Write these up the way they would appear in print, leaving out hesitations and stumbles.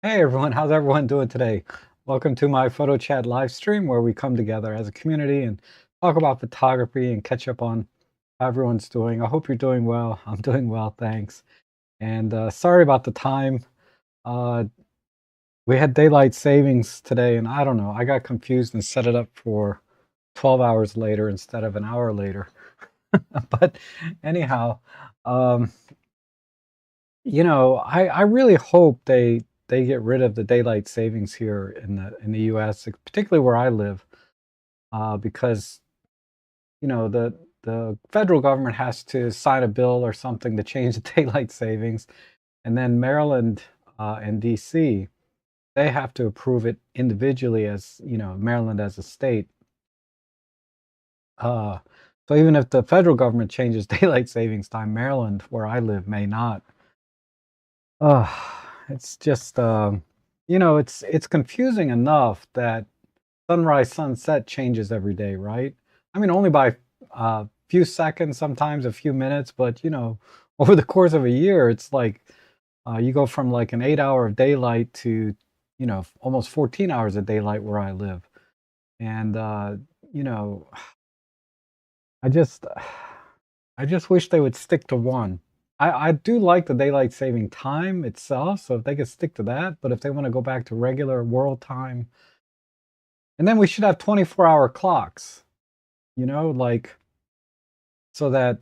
Hey everyone, how's everyone doing today? Welcome to my photo chat live stream where we come together as a community and talk about photography and catch up on how everyone's doing. I hope you're doing well. I'm doing well, thanks. And sorry about the time. Uh, we had daylight savings today, and I don't know, I got confused and set it up for 12 hours later instead of an hour later. But anyhow, um, I really hope they get rid of the daylight savings here in the US, particularly where I live, because the federal government has to sign a bill or something to change the daylight savings, and then Maryland and DC they have to approve it individually as Maryland as a state. Uh, so even if the federal government changes daylight savings time, Maryland, where I live, may not. Uh, it's just it's confusing enough that sunrise, sunset changes every day, right? I mean, only by a few seconds, sometimes a few minutes, but over the course of a year, it's like you go from like an 8 hour of daylight to almost 14 hours of daylight where I live, and you know, I just I just wish they would stick to one. I do like the daylight saving time itself, so if they could stick to that, but if they want to go back to regular world time, and then we should have 24-hour clocks, like so that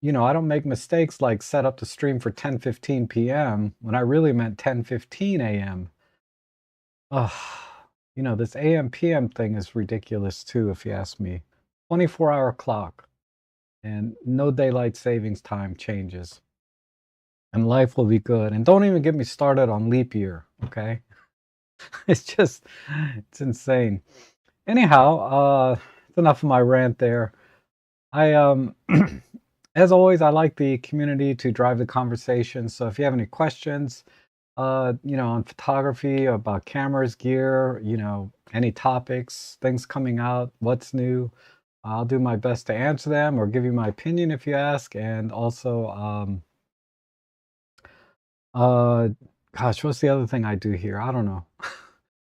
I don't make mistakes like set up the stream for 10:15 p.m. when I really meant 10:15 a.m. Ugh, this AM PM thing is ridiculous too, if you ask me. 24-hour clock and no daylight savings time changes. And life will be good. And don't even get me started on leap year, okay? It's insane. Anyhow, it's enough of my rant there. I as always, I like the community to drive the conversation. So if you have any questions, on photography, about cameras, gear, any topics, things coming out, what's new, I'll do my best to answer them or give you my opinion if you ask. And also, uh, gosh, what's the other thing I do here? I don't know.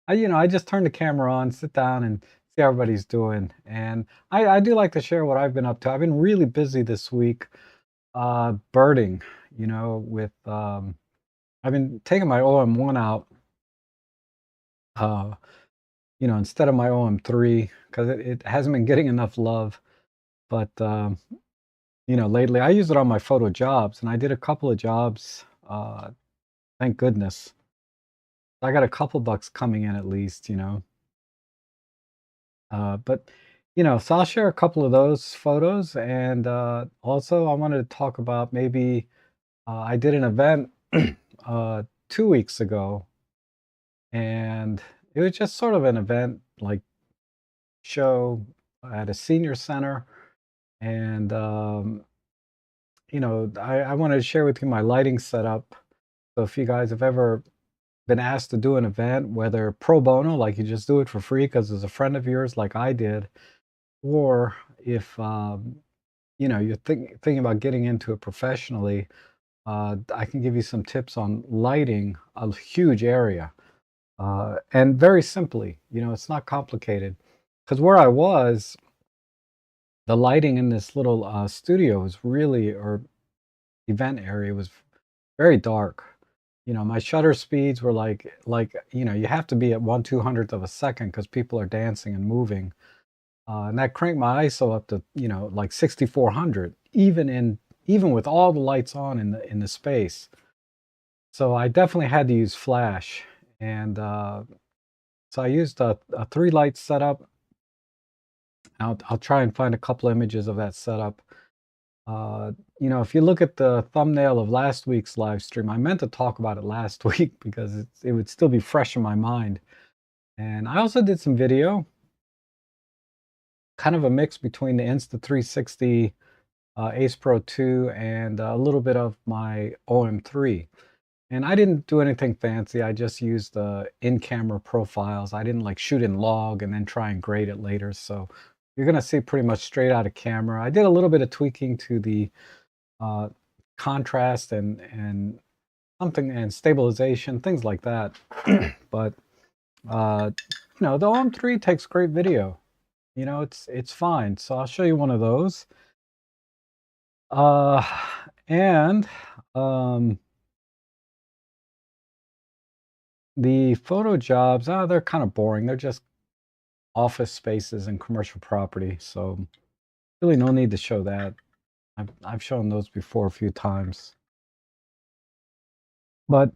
I just turn the camera on, sit down, and see how everybody's doing. And I do like to share what I've been up to. I've been really busy this week, birding. With I've been taking my OM1 out, uh, instead of my OM3 because it hasn't been getting enough love. But lately I use it on my photo jobs, and I did a couple of jobs. Thank goodness. I got a couple bucks coming in at least. But so I'll share a couple of those photos, and also I wanted to talk about maybe I did an event 2 weeks ago, and it was just sort of an event like show at a senior center, and I wanted to share with you my lighting setup. So if you guys have ever been asked to do an event, whether pro bono, like you just do it for free because there's a friend of yours, like I did, or if you're thinking about getting into it professionally, I can give you some tips on lighting a huge area, and very simply. It's not complicated because where I was, the lighting in this little studio was really, or event area was very dark. My shutter speeds were like you have to be at 1/200th of a second because people are dancing and moving. And that cranked my ISO up to, like 6400, even with all the lights on in the space. So I definitely had to use flash. And so I used a three light setup. I'll try and find a couple images of that setup. Uh, if you look at the thumbnail of last week's live stream, I meant to talk about it last week because it would still be fresh in my mind. And I also did some video, kind of a mix between the Insta360 Ace Pro 2 and a little bit of my OM3. And I didn't do anything fancy. I just used in-camera profiles. I didn't like shoot in log and then try and grade it later. So you're going to see pretty much straight out of camera. I did a little bit of tweaking to the uh, contrast and something, and stabilization, things like that. But the OM3 takes great video. It's fine. So I'll show you one of those. Uh, and um, the photo jobs, they're kind of boring. They're just office spaces and commercial property. So really no need to show that. I've shown those before a few times. But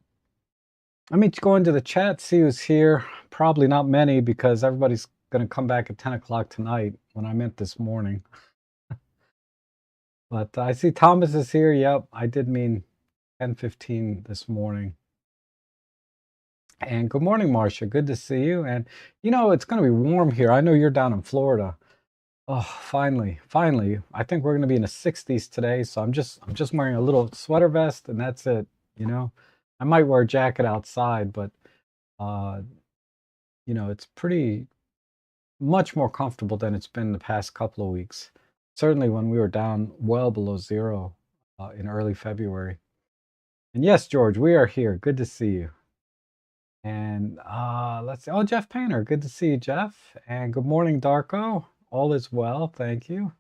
let me go into the chat, see who's here. Probably not many because everybody's going to come back at 10 o'clock tonight when I meant this morning. But I see Thomas is here. Yep, I did mean 10:15 this morning. And good morning, Marcia. Good to see you. And it's going to be warm here. I know you're down in Florida. Oh, finally, finally. I think we're going to be in the 60s today, so I'm just wearing a little sweater vest and that's it, you know. I might wear a jacket outside, but uh, it's pretty much more comfortable than it's been the past couple of weeks. Certainly when we were down well below zero in early February. And yes, George, we are here. Good to see you. And let's see. Oh, Jeff Painter. Good to see you, Jeff. And good morning, Darko. All is well. Thank you.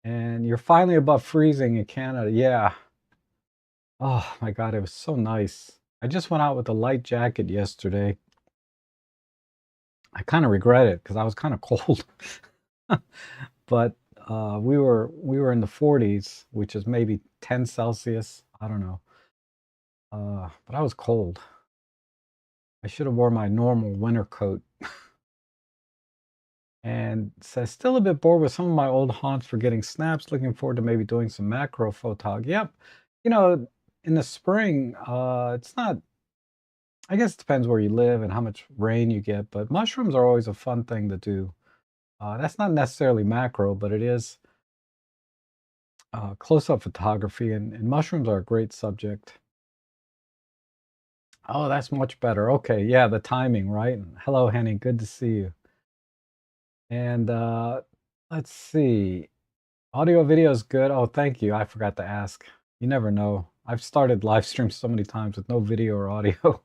And you're finally above freezing in Canada. Yeah. Oh my God, it was so nice. I just went out with a light jacket yesterday. I kind of regret it because I was kind of cold. But we were in the 40s, which is maybe 10 Celsius. I don't know. But I was cold. I should have worn my normal winter coat. And says, still a bit bored with some of my old haunts for getting snaps. Looking forward to maybe doing some macro photog. Yep. In the spring, it's not, I guess it depends where you live and how much rain you get, but mushrooms are always a fun thing to do. That's not necessarily macro, but it is close-up photography, and mushrooms are a great subject. Oh, that's much better. Okay, yeah, the timing, right? Hello, Henny, good to see you. And let's see. Audio video is good. Oh, thank you. I forgot to ask. You never know. I've started live streams so many times with no video or audio.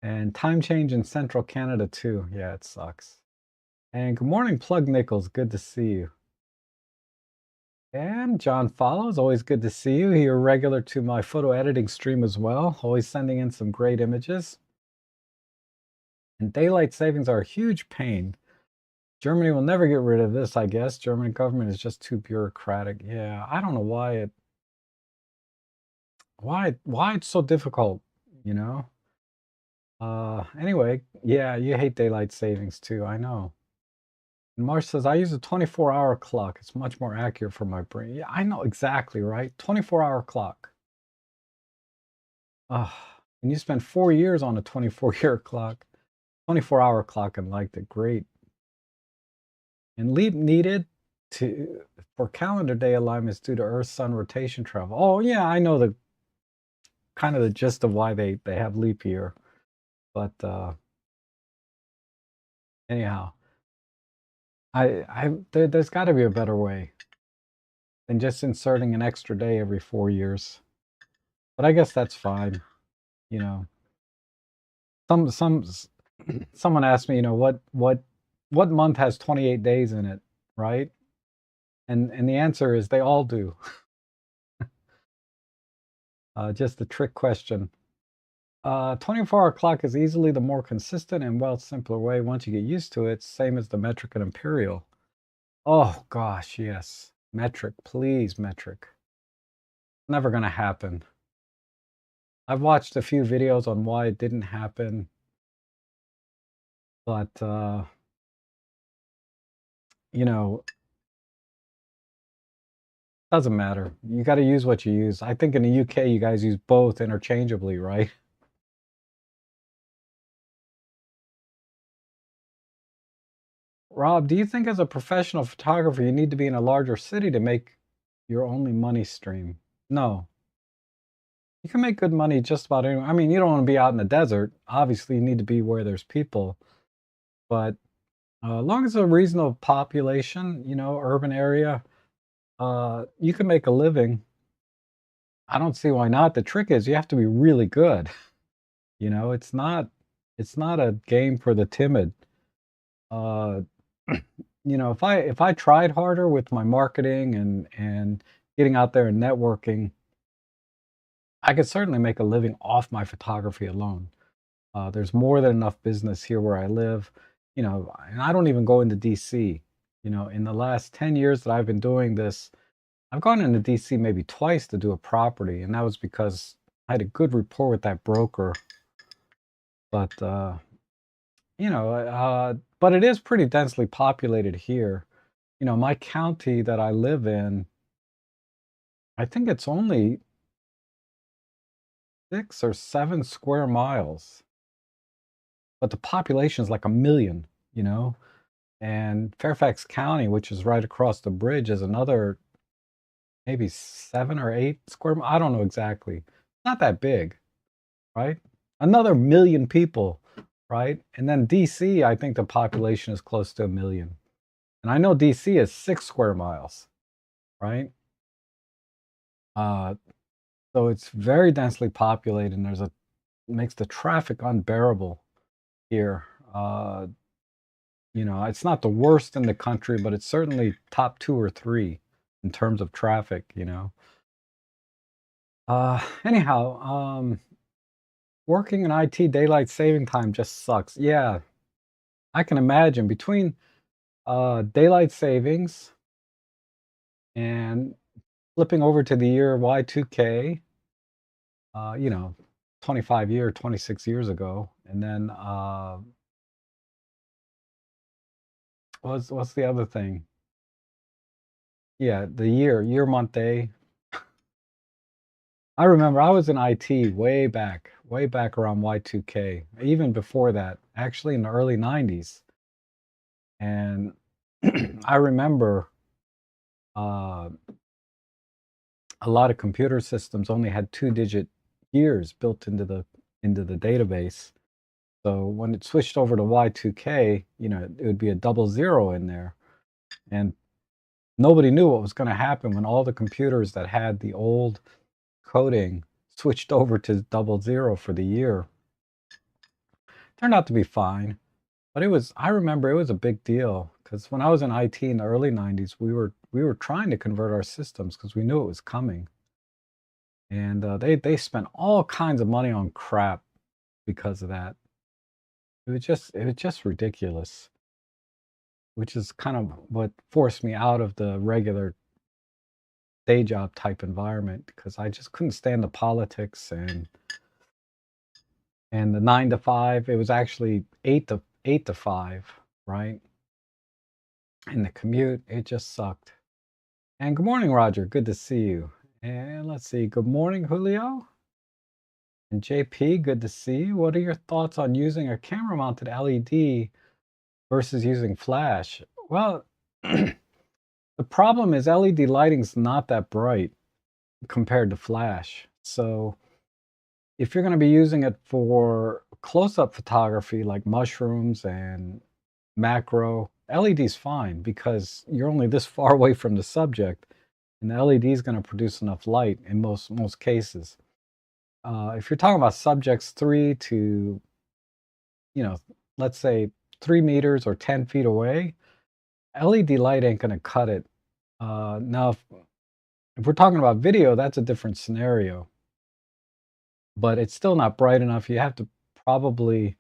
And time change in central Canada too. Yeah, it sucks. And good morning, Plug Nichols. Good to see you. And John Follows, always good to see you. You're regular to my photo editing stream as well. Always sending in some great images. And daylight savings are a huge pain. Germany will never get rid of this, I guess. German government is just too bureaucratic. Yeah, I don't know why it's so difficult, you know? Anyway, yeah, you hate daylight savings too, I know. And Marsh says, I use a 24-hour clock. It's much more accurate for my brain. Yeah, I know exactly, right? 24-hour clock. And you spent 4 years on a 24-year clock, 24-hour clock, and liked it. Great. And leap needed for calendar day alignments due to Earth-Sun rotation travel. Oh yeah, I know the kind of the gist of why they have leap year, but anyhow, there's got to be a better way than just inserting an extra day every 4 years. But I guess that's fine. You know, someone asked me, what month has 28 days in it, right? And the answer is they all do. Just a trick question. 24-hour clock is easily the more consistent and well simpler way once you get used to it, same as the metric and imperial. Oh gosh, yes. Metric, please, metric. Never gonna happen. I've watched a few videos on why it didn't happen, but you know, doesn't matter. You got to use what you use. I think in the UK you guys use both interchangeably, right? Rob, do you think as a professional photographer you need to be in a larger city to make your only money stream? No. You can make good money just about anywhere. I mean, you don't want to be out in the desert. Obviously, you need to be where there's people. But as long as a reasonable population, urban area, you can make a living. I don't see why not. The trick is you have to be really good. You know, it's not a game for the timid. Uh, if I tried harder with my marketing and getting out there and networking, I could certainly make a living off my photography alone. There's more than enough business here where I live, and I don't even go into DC. In the last 10 years that I've been doing this, I've gone into DC maybe twice to do a property, and that was because I had a good rapport with that broker. But but it is pretty densely populated here. My county that I live in, I think it's only 6 or 7 square miles, but the population is like 1 million. You know, and Fairfax County, which is right across the bridge, is another maybe 7 or 8 square. I don't know exactly. Not that big, right? Another million people, right? And then DC, I think the population is close to 1 million. And I know DC is 6 square miles, right? Uh, so it's very densely populated, and makes the traffic unbearable here. It's not the worst in the country, but it's certainly top 2 or 3 in terms of traffic. Anyhow, working in IT daylight saving time just sucks. Yeah, I can imagine between daylight savings and flipping over to the year Y2K, uh, you know, 26 years ago, and then what's the other thing? Yeah, the year, month, day. I remember I was in IT way back around Y2K, even before that, actually in the early 90s. And I remember uh, a lot of computer systems only had 2-digit years built into the database. So when it switched over to Y2K, it would be a 00 in there. And nobody knew what was going to happen when all the computers that had the old coding switched over to 00 for the year. Turned out to be fine, but I remember it was a big deal because when I was in IT in the early 90s, we were trying to convert our systems because we knew it was coming. And they spent all kinds of money on crap because of that. It was just ridiculous, which is kind of what forced me out of the regular day job type environment because I just couldn't stand the politics and the 9 to 5. It was actually eight to 5, right? And the commute, it just sucked. And good morning, Roger. Good to see you. And let's see. Good morning, Julio. And JP, good to see you. What are your thoughts on using a camera mounted LED versus using flash? Well, the problem is LED lighting's not that bright compared to flash. So if you're going to be using it for close-up photography like mushrooms and macro, LED's fine because you're only this far away from the subject, and the LED is going to produce enough light in most cases. If you're talking about subjects 3 to, you know, let's say 3 meters or 10 feet away, LED light ain't going to cut it. Now, if we're talking about video, that's a different scenario, but it's still not bright enough. You have to probably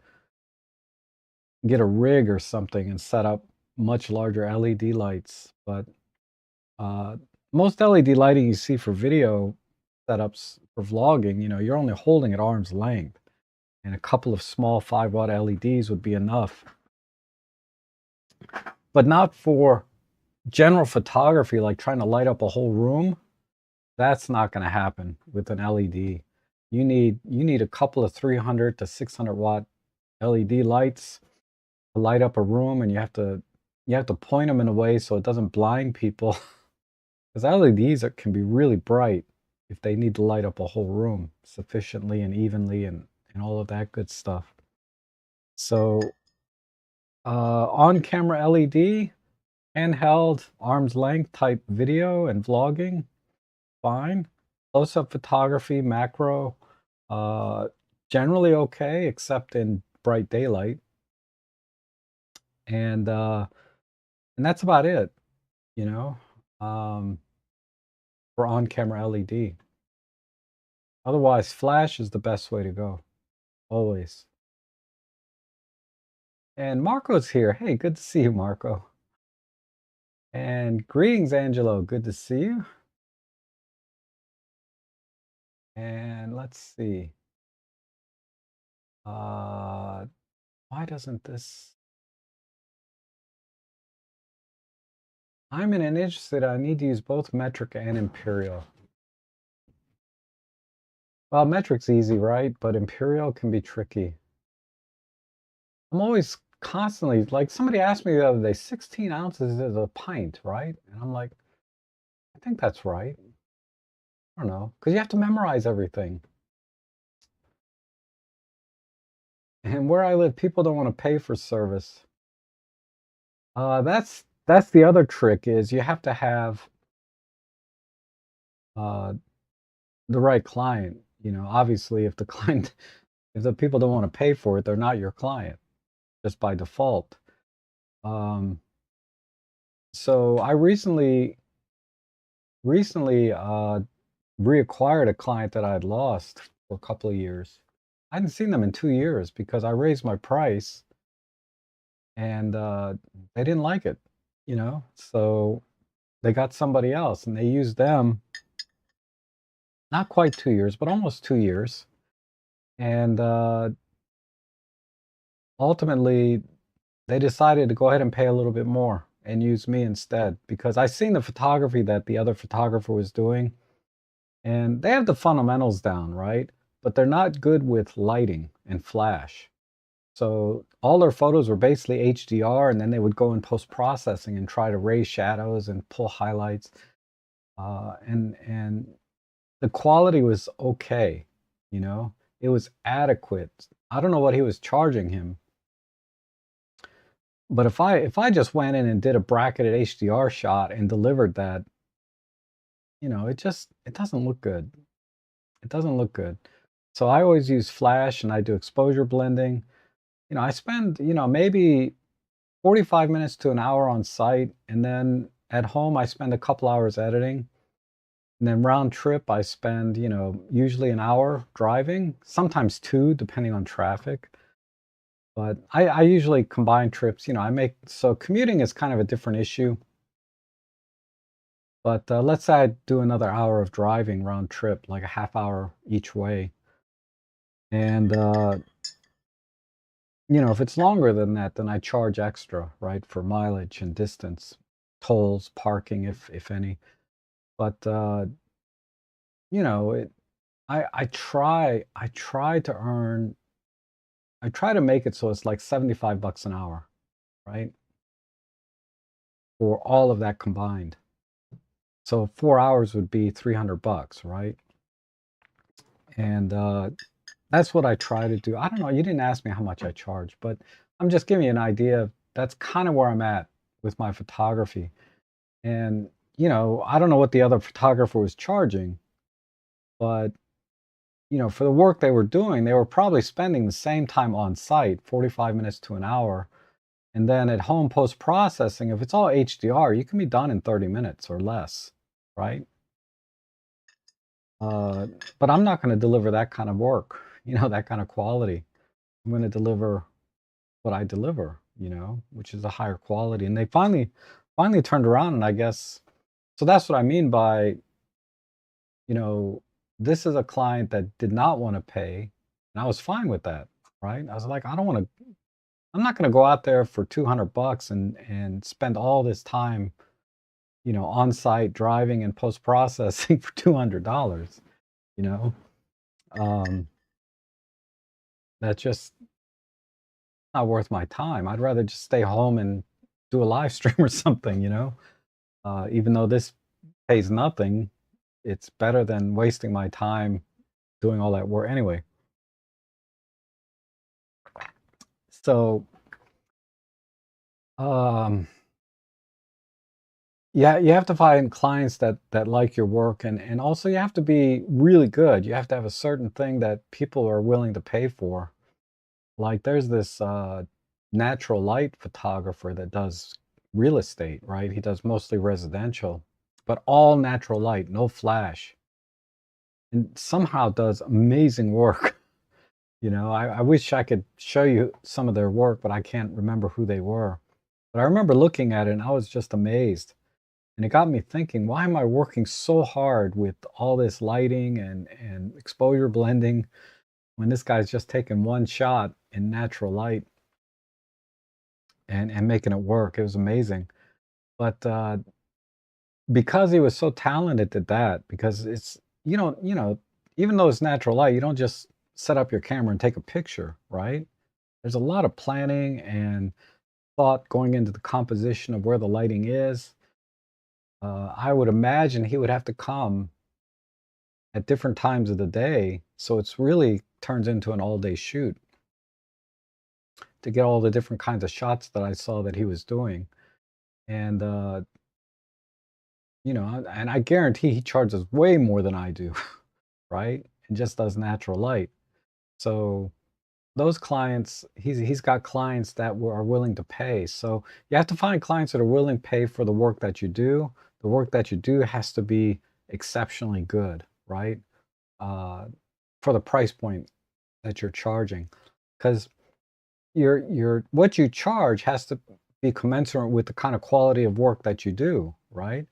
get a rig or something and set up much larger LED lights. But uh, most LED lighting you see for video setups for vlogging, you're only holding at arm's length, and a couple of small 5-watt LEDs would be enough. But not for general photography, like trying to light up a whole room. That's not going to happen with an LED. You need a couple of 300 to 600 watt LED lights to light up a room, and you have to point them in a way so it doesn't blind people. Because LEDs can be really bright if they need to light up a whole room sufficiently and evenly and all of that good stuff. So on-camera LED, handheld, arm's length type video and vlogging, fine. Close-up photography, macro, uh, generally okay, except in bright daylight, and, uh, and that's about it, you know, um, for on-camera LED. Otherwise, flash is the best way to go, always. And Marco's here. Hey, good to see you, Marco. And greetings, Angelo. Good to see you. And let's see. Uh, why doesn't this? I'm in an interested. I need to use both metric and imperial. Well, metric's easy, right? But imperial can be tricky. I'm always constantly like somebody asked me the other day, 16 ounces is a pint, right? And I'm like, I think that's right. I don't know, because you have to memorize everything. And where I live, people don't want to pay for service. That's the other trick is you have to have uh, the right client. You know, obviously, if the client, if the people don't want to pay for it, they're not your client just by default. Um, so I recently reacquired a client that I had lost for a couple of years. I hadn't seen them in 2 years because I raised my price and they didn't like it, you know. So they got somebody else and they used them not quite 2 years, but almost 2 years. And ultimately, they decided to go ahead and pay a little bit more and use me instead because I seen the photography that the other photographer was doing, and they have the fundamentals down, right? But they're not good with lighting and flash. So all their photos were basically HDR, and then they would go in post processing and try to raise shadows and pull highlights. And the quality was okay, you know, it was adequate. I don't know what he was charging him, but if I just went in and did a bracketed HDR shot and delivered that, you know, it doesn't look good. It doesn't look good. So I always use flash and I do exposure blending. You know, I spend, you know, maybe 45 minutes to an hour on site, and then at home I spend a couple hours editing. And then round trip I spend, you know, usually an hour driving, sometimes two, depending on traffic. But I usually combine trips. You know, I make so commuting is kind of a different issue. But let's say I do another hour of driving round trip, like a half hour each way. And, you know, if it's longer than that, then I charge extra, right, for mileage and distance, tolls, parking, if any. But, you know, I try to earn, I try to make it so it's like 75 bucks an hour, right, for all of that combined. So 4 hours would be 300 bucks, right? And that's what I try to do. I don't know. You didn't ask me how much I charge, but I'm just giving you an idea. That's kind of where I'm at with my photography. And, you know, I don't know what the other photographer was charging, but, you know, for the work they were doing, they were probably spending the same time on site, 45 minutes to an hour. And then at home post processing, if it's all HDR, you can be done in 30 minutes or less, right? Uh, but I'm not going to deliver that kind of work, you know, that kind of quality. I'm going to deliver what I deliver, you know, which is a higher quality. And they finally turned around, and I guess so. That's what I mean by, you know, this is a client that did not want to pay, and I was fine with that, right? I was like, I don't want to. I'm not going to go out there for 200 bucks and spend all this time, you know, on site driving and post processing for $200. You know, um, that's just not worth my time. I'd rather just stay home and do a live stream or something. You know, even though this pays nothing, it's better than wasting my time doing all that work anyway. So, um, Yeah, you have to find clients that like your work, and also you have to be really good. You have to have a certain thing that people are willing to pay for. Like there's this natural light photographer that does real estate, right? He does mostly residential, but all natural light, no flash, and somehow does amazing work. I wish I could show you some of their work, but I can't remember who they were. But I remember looking at it and I was just amazed. And it got me thinking, why am I working so hard with all this lighting and exposure blending when this guy's just taking one shot in natural light and making it work? It was amazing. But because he was so talented at that, because even though it's natural light, you don't just set up your camera and take a picture, right? There's a lot of planning and thought going into the composition of where the lighting is. I would imagine he would have to come at different times of the day, so it's really turns into an all-day shoot to get all the different kinds of shots that I saw that he was doing. And and I guarantee he charges way more than I do, right? And just does natural light. So those clients, he's got clients that are willing to pay. So you have to find clients that are willing to pay for the work that you do. The work that you do has to be exceptionally good, right? Uh, for the price point that you're charging, because your what you charge has to be commensurate with the kind of quality of work that you do, right?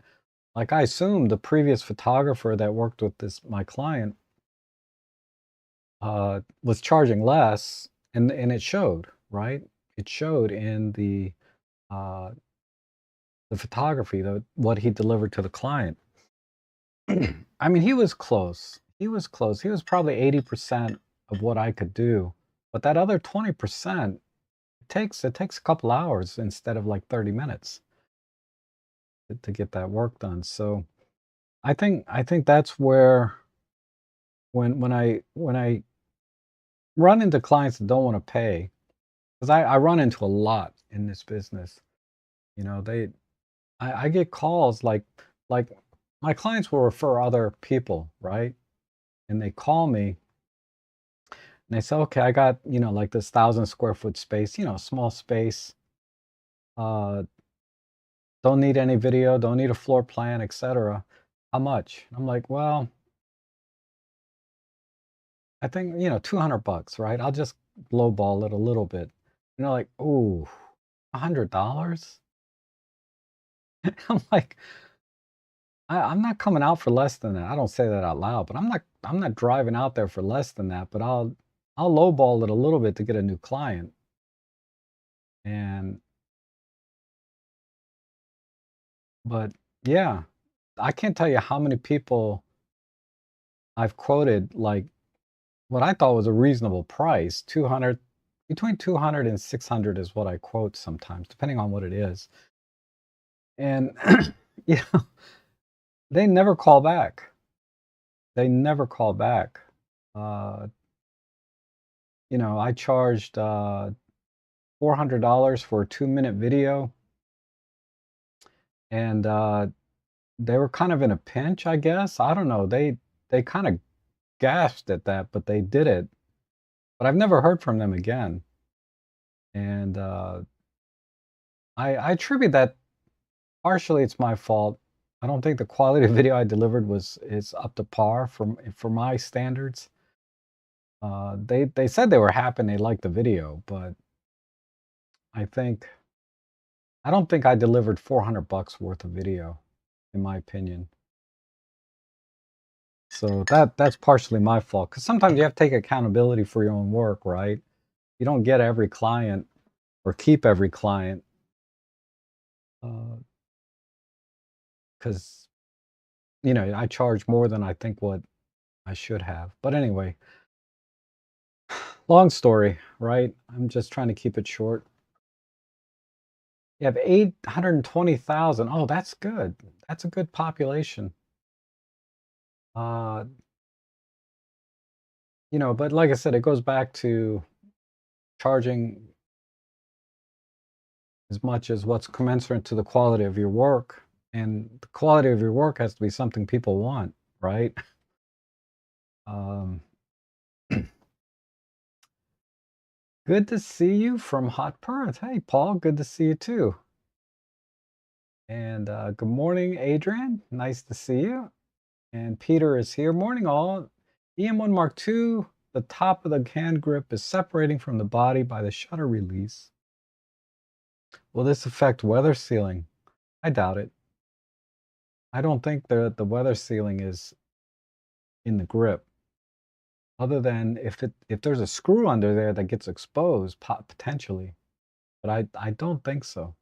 Like I assume the previous photographer that worked with this my client was charging less, and it showed, right? It showed in uh, the photography, what he delivered to the client. I mean, he was close. He was close. He was probably 80% of what I could do, but that other 20%, it takes a couple hours instead of like 30 minutes to get that work done. So I think that's where when I run into clients that don't want to pay, because I run into a lot in this business. They I get calls like my clients will refer other people, right? And they call me and they say, okay, I got, like this 1,000 square foot space, small space. Uh, don't need any video, don't need a floor plan, etc. How much? I'm like, well, I think, $200, right? I'll just lowball it a little bit. Like, oh, $100? I'm like, I'm not coming out for less than that. I don't say that out loud, but I'm not driving out there for less than that, but I'll lowball it a little bit to get a new client. And but yeah, I can't tell you how many people I've quoted like what I thought was a reasonable price, 200, between 200 and 600 is what I quote sometimes, depending on what it is. And you know, they never call back. They never call back. Uh, I charged $400 for a 2-minute video, and they were kind of in a pinch, I guess. I don't know. They kind of gasped at that, but they did it. But I've never heard from them again. And I attribute that partially it's my fault. I don't think the quality of video I delivered was is up to par for my standards. They said they were happy and they liked the video, but I think I don't think I delivered $400 worth of video, in my opinion. So that's partially my fault because sometimes you have to take accountability for your own work, right? You don't get every client or keep every client because I charge more than I think what I should have. But anyway, long story, right? I'm just trying to keep it short. You have 820,000. Oh, that's good. That's a good population. Uh, but like I said, it goes back to charging as much as what's commensurate to the quality of your work. and the quality of your work has to be something people want, right? Um, good to see you from Hot Perth. Hey, Paul, good to see you too. And good morning, Adrian. Nice to see you. And Peter is here. Morning, all. EM1 Mark II, the top of the hand grip is separating from the body by the shutter release. Will this affect weather sealing? I doubt it. I don't think the weather sealing is in the grip, other than if there's a screw under there that gets exposed, potentially. But I don't think so.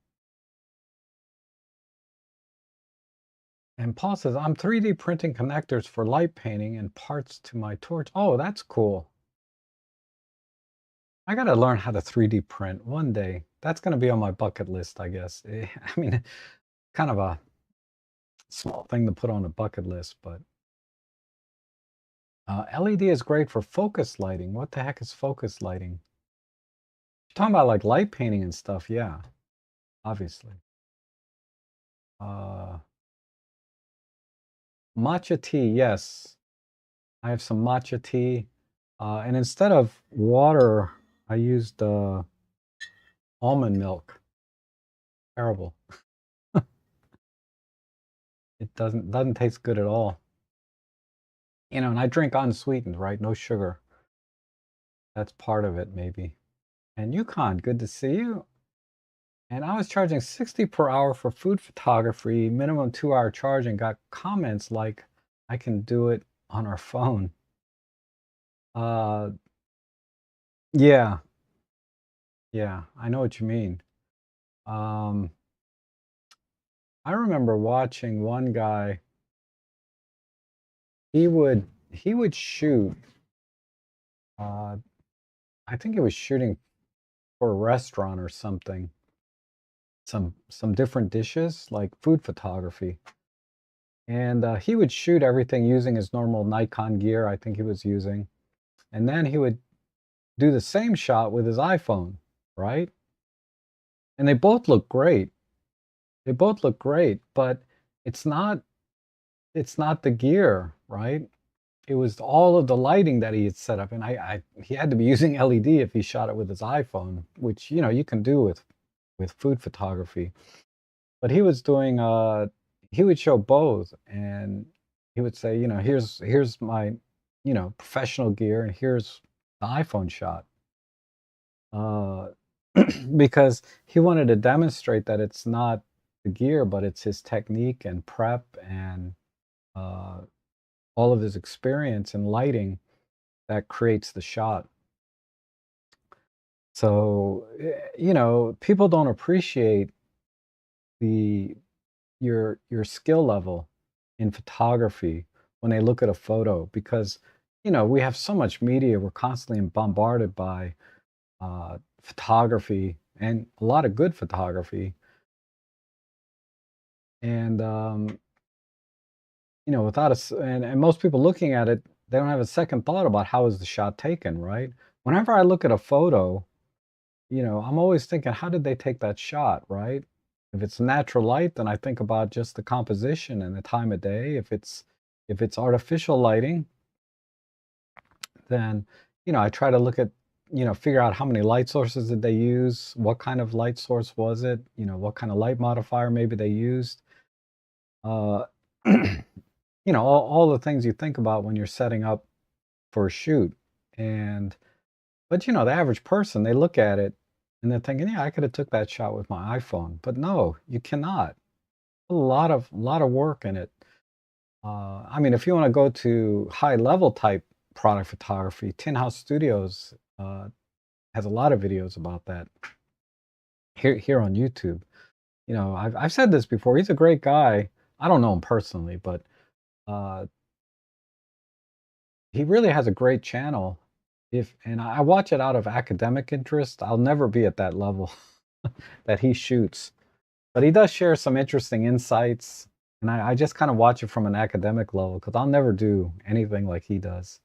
And Paul says, I'm 3D printing connectors for light painting and parts to my torch. Oh, that's cool. I got to learn how to 3D print one day. That's going to be on my bucket list, I guess. I mean, kind of a small thing to put on a bucket list, but LED is great for focus lighting. What the heck is focus lighting? You're talking about like light painting and stuff. Yeah, obviously. Uh, Matcha tea, yes. I have some matcha tea. And instead of water, I used almond milk. Terrible. It doesn't taste good at all. You know, and I drink unsweetened, right? No sugar. That's part of it, maybe. And Yukon, good to see you. And I was charging 60 per hour for food photography, minimum 2-hour charge, and got comments like I can do it on our phone. Uh, yeah, yeah, I know what you mean. Um, I remember watching one guy, he would shoot, uh, I think he was shooting for a restaurant or something, some different dishes, like food photography. And he would shoot everything using his normal Nikon gear, I think he was using. And then he would do the same shot with his iPhone, right? And they both look great. They both look great, but it's not it's not the gear, right? It was all of the lighting that he had set up, and he had to be using LED if he shot it with his iPhone, which you know you can do with food photography. But he was doing he would show both, and he would say, you know, here's my, you know, professional gear, and here's the iPhone shot. Uh, because he wanted to demonstrate that it's not the gear, but it's his technique and prep and uh, all of his experience in lighting that creates the shot. So, you know, people don't appreciate the your skill level in photography when they look at a photo because, you know, we have so much media. We're constantly bombarded by photography and a lot of good photography. And you know, without and most people looking at it, they don't have a second thought about how is the shot taken, right? Whenever I look at a photo, you know, I'm always thinking, how did they take that shot, right? If it's natural light, then I think about just the composition and the time of day. If it's artificial lighting, then you know, I try to look at, you know, figure out how many light sources did they use, what kind of light source was it, you know, what kind of light modifier maybe they used. Uh, you know, all the things you think about when you're setting up for a shoot. And but you know, the average person, they look at it and they're thinking, yeah, I could have took that shot with my iPhone. But no, you cannot. A lot of work in it. I mean, if you want to go to high level type product photography, Tin House Studios has a lot of videos about that here on YouTube. You know, I've said this before. He's a great guy. I don't know him personally, but uh, he really has a great channel. If and I watch it out of academic interest. I'll never be at that level that he shoots, but he does share some interesting insights, and I just kind of watch it from an academic level because I'll never do anything like he does.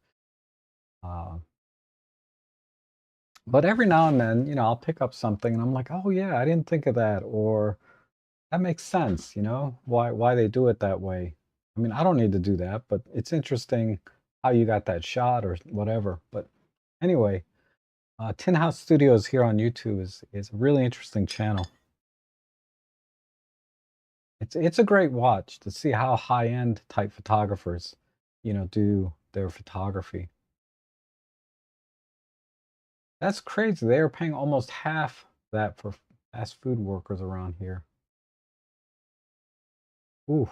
Uh, but every now and then, you know, I'll pick up something and I'm like, oh yeah, I didn't think of that, or That makes sense, why they do it that way. I mean, I don't need to do that, but it's interesting how you got that shot or whatever. But anyway, Tin House Studios here on YouTube is a really interesting channel. It's a great watch to see how high-end type photographers, do their photography. That's crazy. They are paying almost half that for fast food workers around here. Ooh,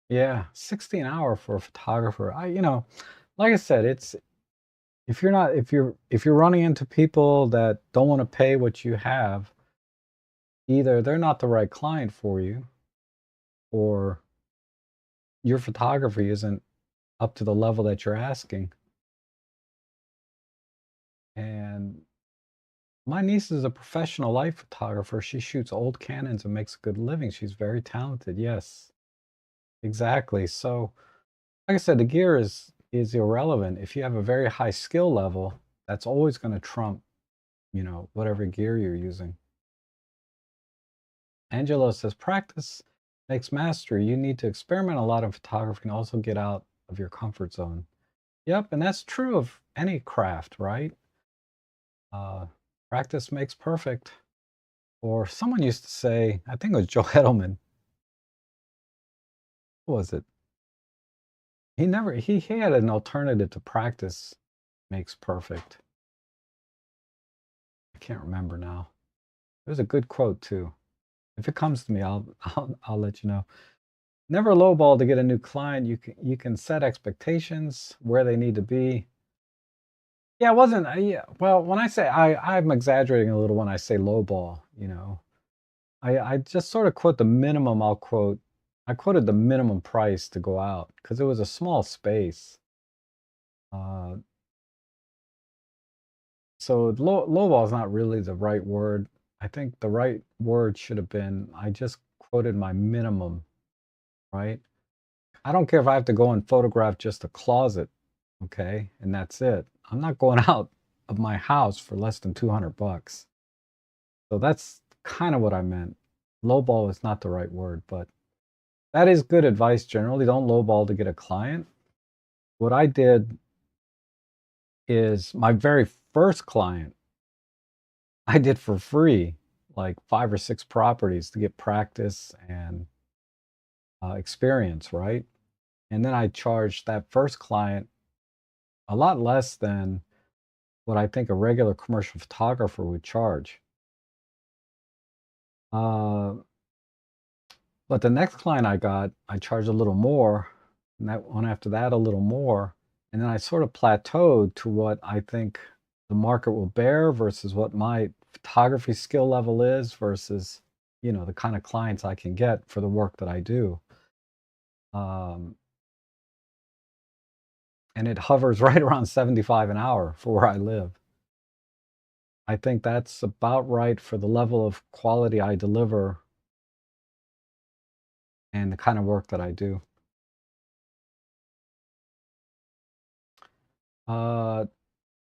yeah, 60 an hour for a photographer. Like I said, it's if you're running into people that don't want to pay what you have, either they're not the right client for you, or your photography isn't up to the level that you're asking. And my niece is a professional life photographer. She shoots old Canons and makes a good living. She's very talented. Yes, exactly. So, like I said, the gear is irrelevant. If you have a very high skill level, that's always going to trump, whatever gear you're using. Angelo says, practice makes mastery. You need to experiment a lot in photography and also get out of your comfort zone. Yep, and that's true of any craft, right? Uh, Practice makes perfect. Or someone used to say, I think it was Joe Edelman. What was it? He had an alternative to practice makes perfect. I can't remember now. It was a good quote too. If it comes to me, I'll let you know. Never lowball to get a new client. You can set expectations where they need to be. Yeah, it wasn't. Yeah, well, when I say I'm exaggerating a little when I say lowball. I just sort of quote the minimum. I'll quote. I quoted the minimum price to go out because it was a small space. Uh, so lowball is not really the right word. I think the right word should have been I just quoted my minimum, right? I don't care if I have to go and photograph just a closet, okay? And that's it. I'm not going out of my house for less than 200 bucks. So that's kind of what I meant. Lowball is not the right word, but that is good advice generally. Don't lowball to get a client. What I did is my very first client, I did for free, like 5 or 6 properties to get practice and experience, right? And then I charged that first client a lot less than what I think a regular commercial photographer would charge. Uh, but the next client I got, I charged a little more, and that one after that a little more, and then I sort of plateaued to what I think the market will bear versus what my photography skill level is versus the kind of clients I can get for the work that I do. Um, and it hovers right around 75 an hour for where I live. I think that's about right for the level of quality I deliver and the kind of work that I do. Uh,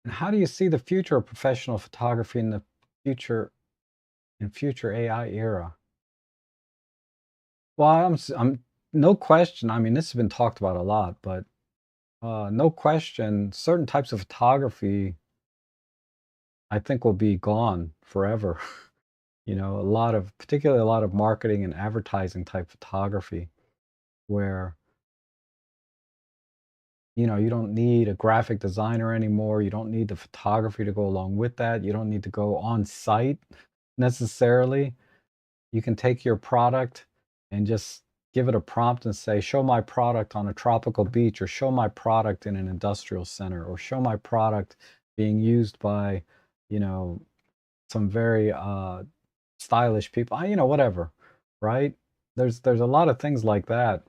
and how do you see the future of professional photography in the future AI era? Well, I'm no question. I mean, this has been talked about a lot, but no question, certain types of photography, I think, will be gone forever. Particularly a lot of marketing and advertising type photography, where you don't need a graphic designer anymore. You don't need the photography to go along with that. You don't need to go on site necessarily. You can take your product and just give it a prompt and say, show my product on a tropical beach, or show my product in an industrial center, or show my product being used by, you know, some very stylish people, whatever, right? There's a lot of things like that.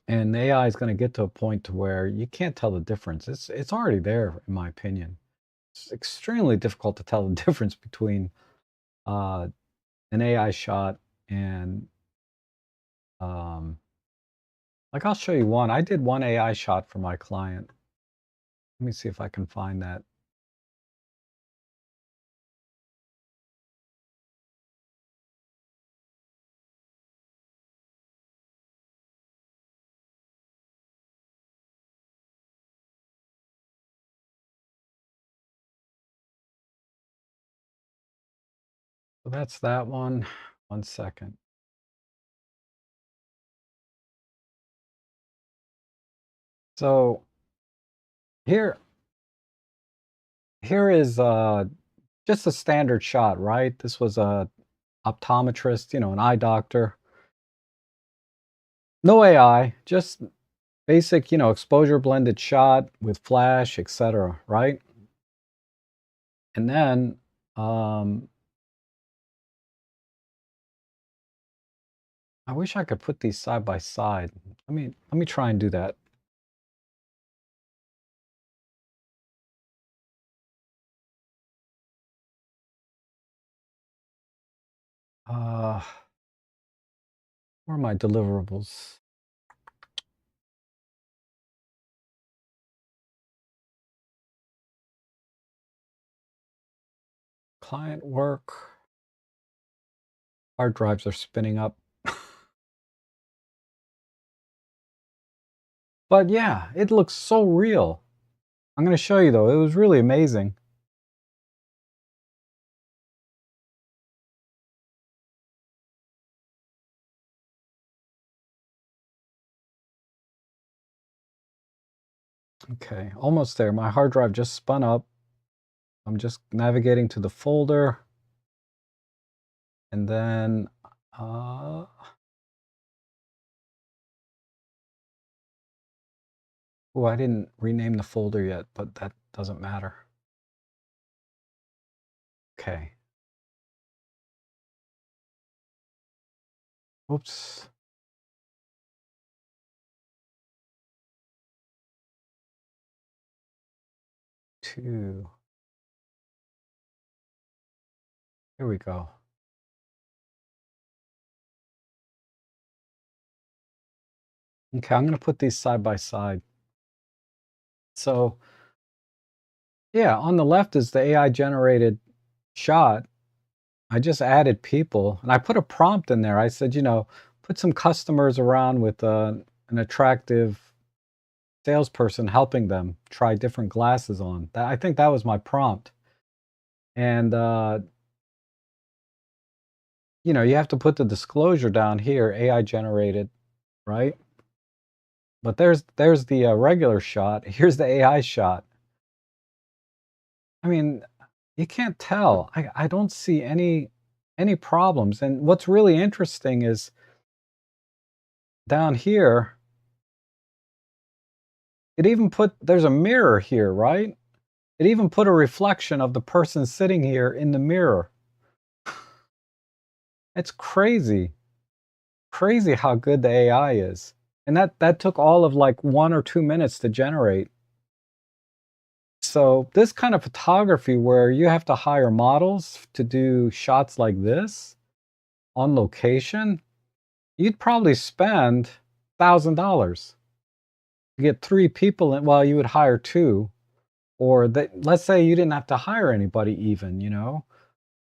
And AI is going to get to a point to where you can't tell the difference. It's already there, in my opinion. It's extremely difficult to tell the difference between uh, an AI shot and um, like I'll show you one. I did one AI shot for my client. Let me see if I can find that. So that's that one. 1 second. So here, here is just a standard shot, right? This was a optometrist, an eye doctor. No AI, just basic, exposure blended shot with flash, etc., right? And then um, I wish I could put these side by side. Let me try and do that. Uh, where are my deliverables? Client work. Hard drives are spinning up. But yeah, it looks so real. I'm going to show you though. It was really amazing. Okay, almost there. My hard drive just spun up. I'm just navigating to the folder. And then, uh, oh, I didn't rename the folder yet, but that doesn't matter. Okay. Oops. Two. Here we go. Okay, I'm going to put these side by side. So, yeah, on the left is the AI generated shot. I just added people and I put a prompt in there. I said, put some customers around with an attractive salesperson helping them try different glasses on. I think that was my prompt. And, you have to put the disclosure down here, AI generated, right? But there's the regular shot. Here's the AI shot. I mean, you can't tell. I don't see any problems. And what's really interesting is down here, there's a mirror here, right? It even put a reflection of the person sitting here in the mirror. It's crazy. Crazy how good the AI is. And that took all of like 1 or 2 minutes to generate. So this kind of photography where you have to hire models to do shots like this on location, you'd probably spend $1,000 to get 3 people in. Well, you would hire two, or let's say you didn't have to hire anybody even.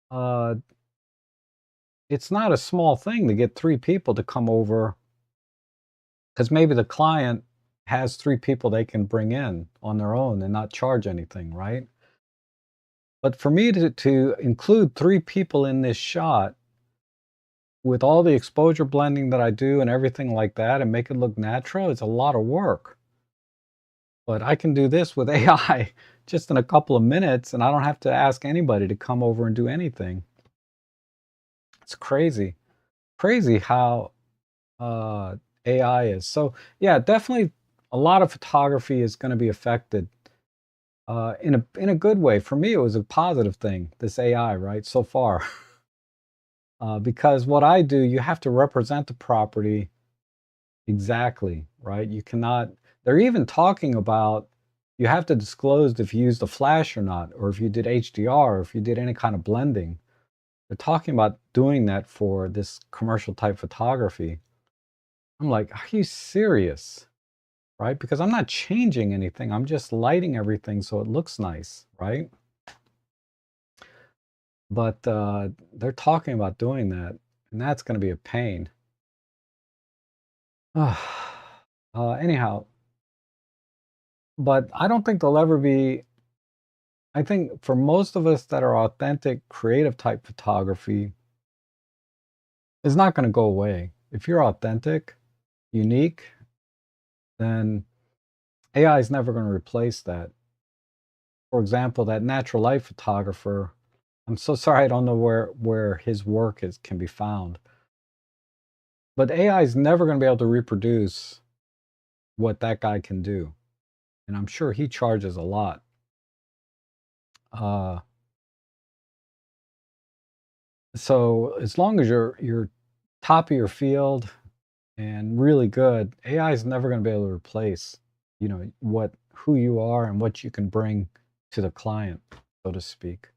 Uh, it's not a small thing to get 3 people to come over because maybe the client has 3 people they can bring in on their own and not charge anything, right? But for me to include 3 people in this shot with all the exposure blending that I do and everything like that and make it look natural, it's a lot of work. But I can do this with AI just in a couple of minutes and I don't have to ask anybody to come over and do anything. It's crazy. Crazy how AI is. So yeah, definitely a lot of photography is going to be affected in a good way. For me, it was a positive thing, this AI, right? So far. Because what I do, you have to represent the property exactly, right? You cannot, they're even talking about you have to disclose if you used a flash or not, or if you did HDR, or if you did any kind of blending. They're talking about doing that for this commercial type photography. I'm like, are you serious? Right? Because I'm not changing anything. I'm just lighting everything so it looks nice, right? But they're talking about doing that, and that's going to be a pain. Anyhow, but I don't think there'll ever be I think for most of us that are authentic, creative type photography is not going to go away. If you're authentic, unique, then AI is never going to replace that. For example, that natural light photographer, I'm so sorry I don't know where his work is can be found. But AI is never going to be able to reproduce what that guy can do. And I'm sure he charges a lot. Uh, so as long as you're top of your field and really good, AI is never going to be able to replace, what who you are and what you can bring to the client, so to speak.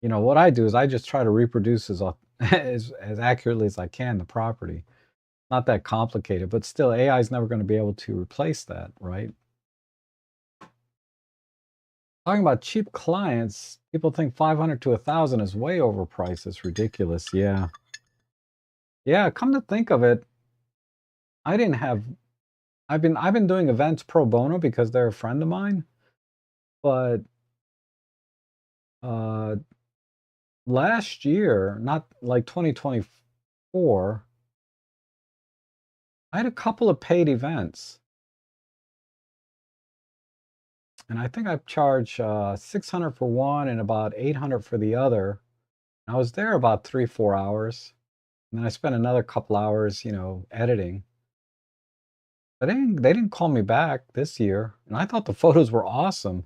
What I do is I just try to reproduce as accurately as I can the property. Not that complicated, but still AI is never going to be able to replace that, right? Talking about cheap clients, people think 500 to 1,000 is way overpriced. It's ridiculous. Yeah. Yeah, come to think of it, I didn't have I've been doing events pro bono because they're a friend of mine, but uh last year, not like 2024, I had a couple of paid events, and I think I've charged 600 for one and about 800 for the other. I was there about 3, 4 hours, and then I spent another couple hours, editing. They didn't call me back this year, and I thought the photos were awesome.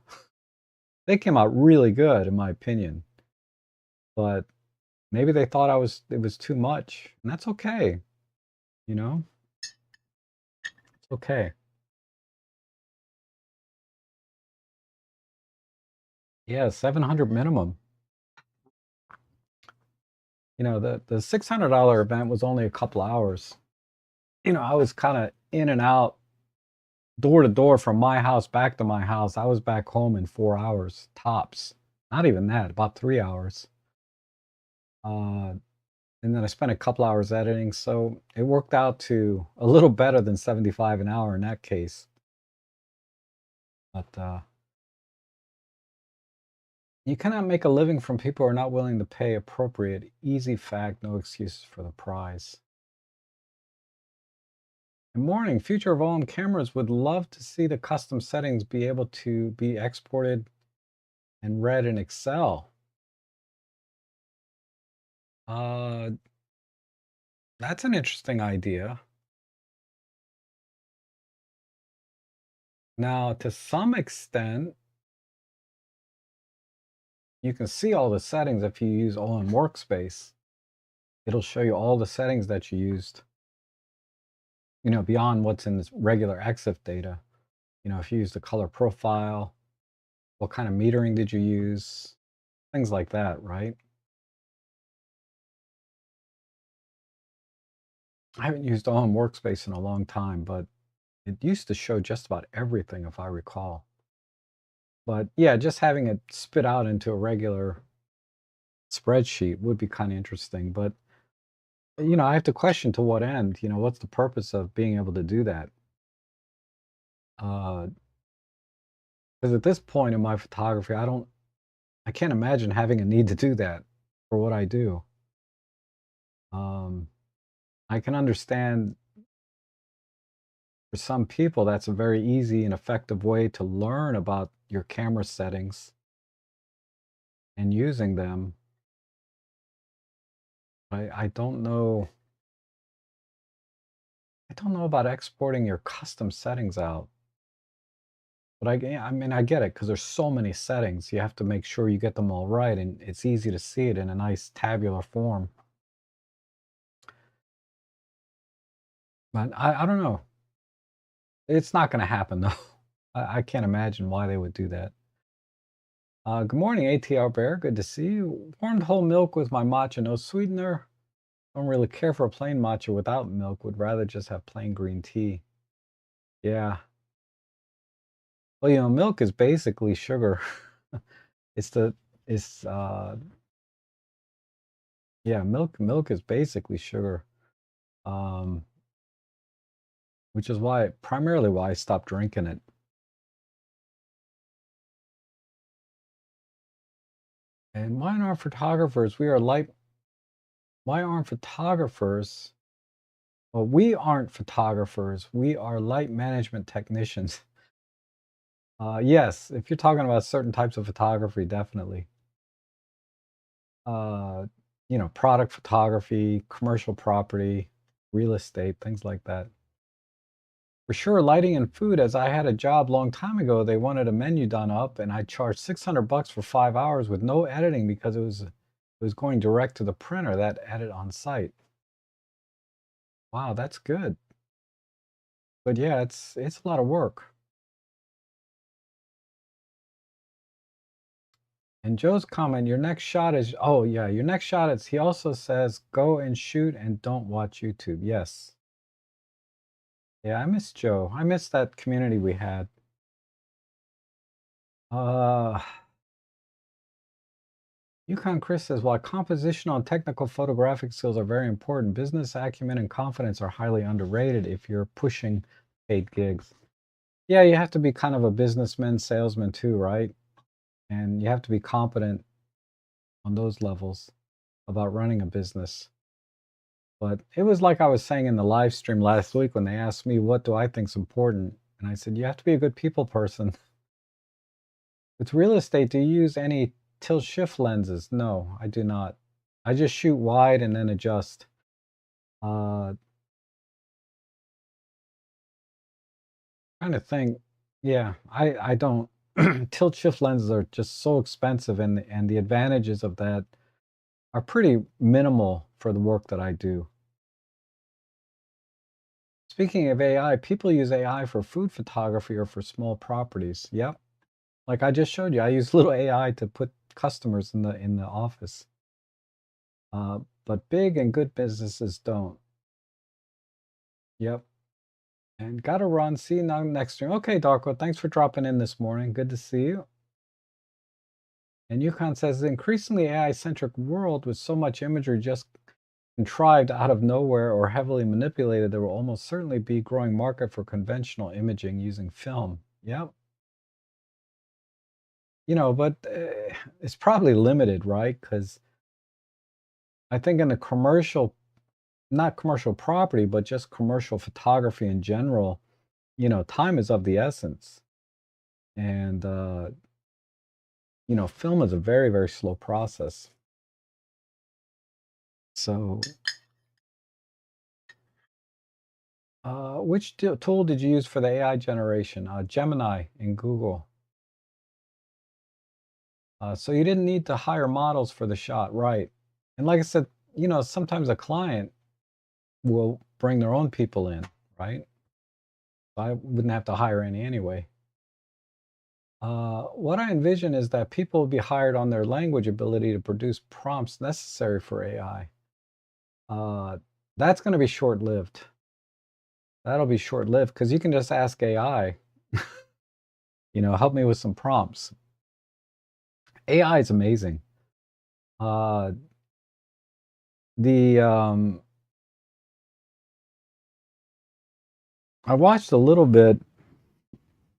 They came out really good, in my opinion, but maybe they thought it was too much, and that's okay. You know, it's okay. Yeah, 700 minimum. The $600 event was only a couple hours. I was kind of in and out, door to door from my house back to my house. I was back home in 4 hours tops. Not even that, about 3 hours. Uh, and then I spent a couple hours editing, so it worked out to a little better than 75 an hour in that case. But you cannot make a living from people who are not willing to pay appropriate. Easy fact, no excuses for the price. Good morning. Future of OM cameras would love to see the custom settings be able to be exported and read in Excel. Uh, that's an interesting idea. Now, to some extent, you can see all the settings if you use OM Workspace. It'll show you all the settings that you used, beyond what's in this regular EXIF data. If you used the color profile, what kind of metering did you use, things like that, right? I haven't used OM Workspace in a long time, but it used to show just about everything, if I recall. But yeah, just having it spit out into a regular spreadsheet would be kind of interesting. But, I have to question to what end, what's the purpose of being able to do that? Because at this point in my photography, I can't imagine having a need to do that for what I do. Um, I can understand for some people that's a very easy and effective way to learn about your camera settings and using them. I don't know. I don't know about exporting your custom settings out. But I mean, I get it because there's so many settings. You have to make sure you get them all right, and it's easy to see it in a nice tabular form. But I don't know. It's not going to happen though. I can't imagine why they would do that. Good morning, ATR Bear. Good to see you. Warmed whole milk with my matcha, no sweetener. Don't really care for a plain matcha without milk. Would rather just have plain green tea. Yeah. Well, milk is basically sugar. It's the it's yeah, milk is basically sugar. Um, which is primarily why I stopped drinking it. And why aren't photographers? Why aren't photographers? Well, we aren't photographers. We are light management technicians. Yes, if you're talking about certain types of photography, definitely. Uh, product photography, commercial property, real estate, things like that. For sure, lighting and food, as I had a job long time ago, they wanted a menu done up and I charged 600 bucks for 5 hours with no editing because it was going direct to the printer that edit on site. Wow, that's good. But yeah, it's a lot of work. And Joe's comment, your next shot is, oh yeah, your next shot is, he also says, go and shoot and don't watch YouTube. Yes. Yeah, I miss Joe. I miss that community we had. Uh, Yukon Chris says, while compositional and technical photographic skills are very important, business acumen and confidence are highly underrated if you're pushing paid gigs. Yeah, you have to be kind of a businessman, salesman too, right? And you have to be competent on those levels about running a business. But it was like I was saying in the live stream last week when they asked me, what do I think is important? And I said, you have to be a good people person. With real estate, do you use any tilt shift lenses? No, I do not. I just shoot wide and then adjust. Uh, Trying to think. Yeah, I don't. Tilt shift lenses are just so expensive, and the advantages of that are pretty minimal for the work that I do. Speaking of AI, people use AI for food photography or for small properties. Yep. Like I just showed you, I use little AI to put customers in the office. But big and good businesses don't. Yep. And gotta run. See you now next stream. Okay, Darko, thanks for dropping in this morning. Good to see you. And Yukon says, the increasingly AI-centric world with so much imagery just contrived out of nowhere or heavily manipulated, there will almost certainly be growing market for conventional imaging using film. Yep. But it's probably limited, right? Because I think in the commercial, not commercial property, but just commercial photography in general, time is of the essence. And, film is a very, very slow process. So, which tool did you use for the AI generation? Gemini in Google. So you didn't need to hire models for the shot, right? And like I said, sometimes a client will bring their own people in, right? So I wouldn't have to hire any anyway. What I envision is that people will be hired on their language ability to produce prompts necessary for AI. Uh, that's going to be short-lived. That'll be short-lived because you can just ask AI, help me with some prompts. AI is amazing. Uh, the I watched a little bit.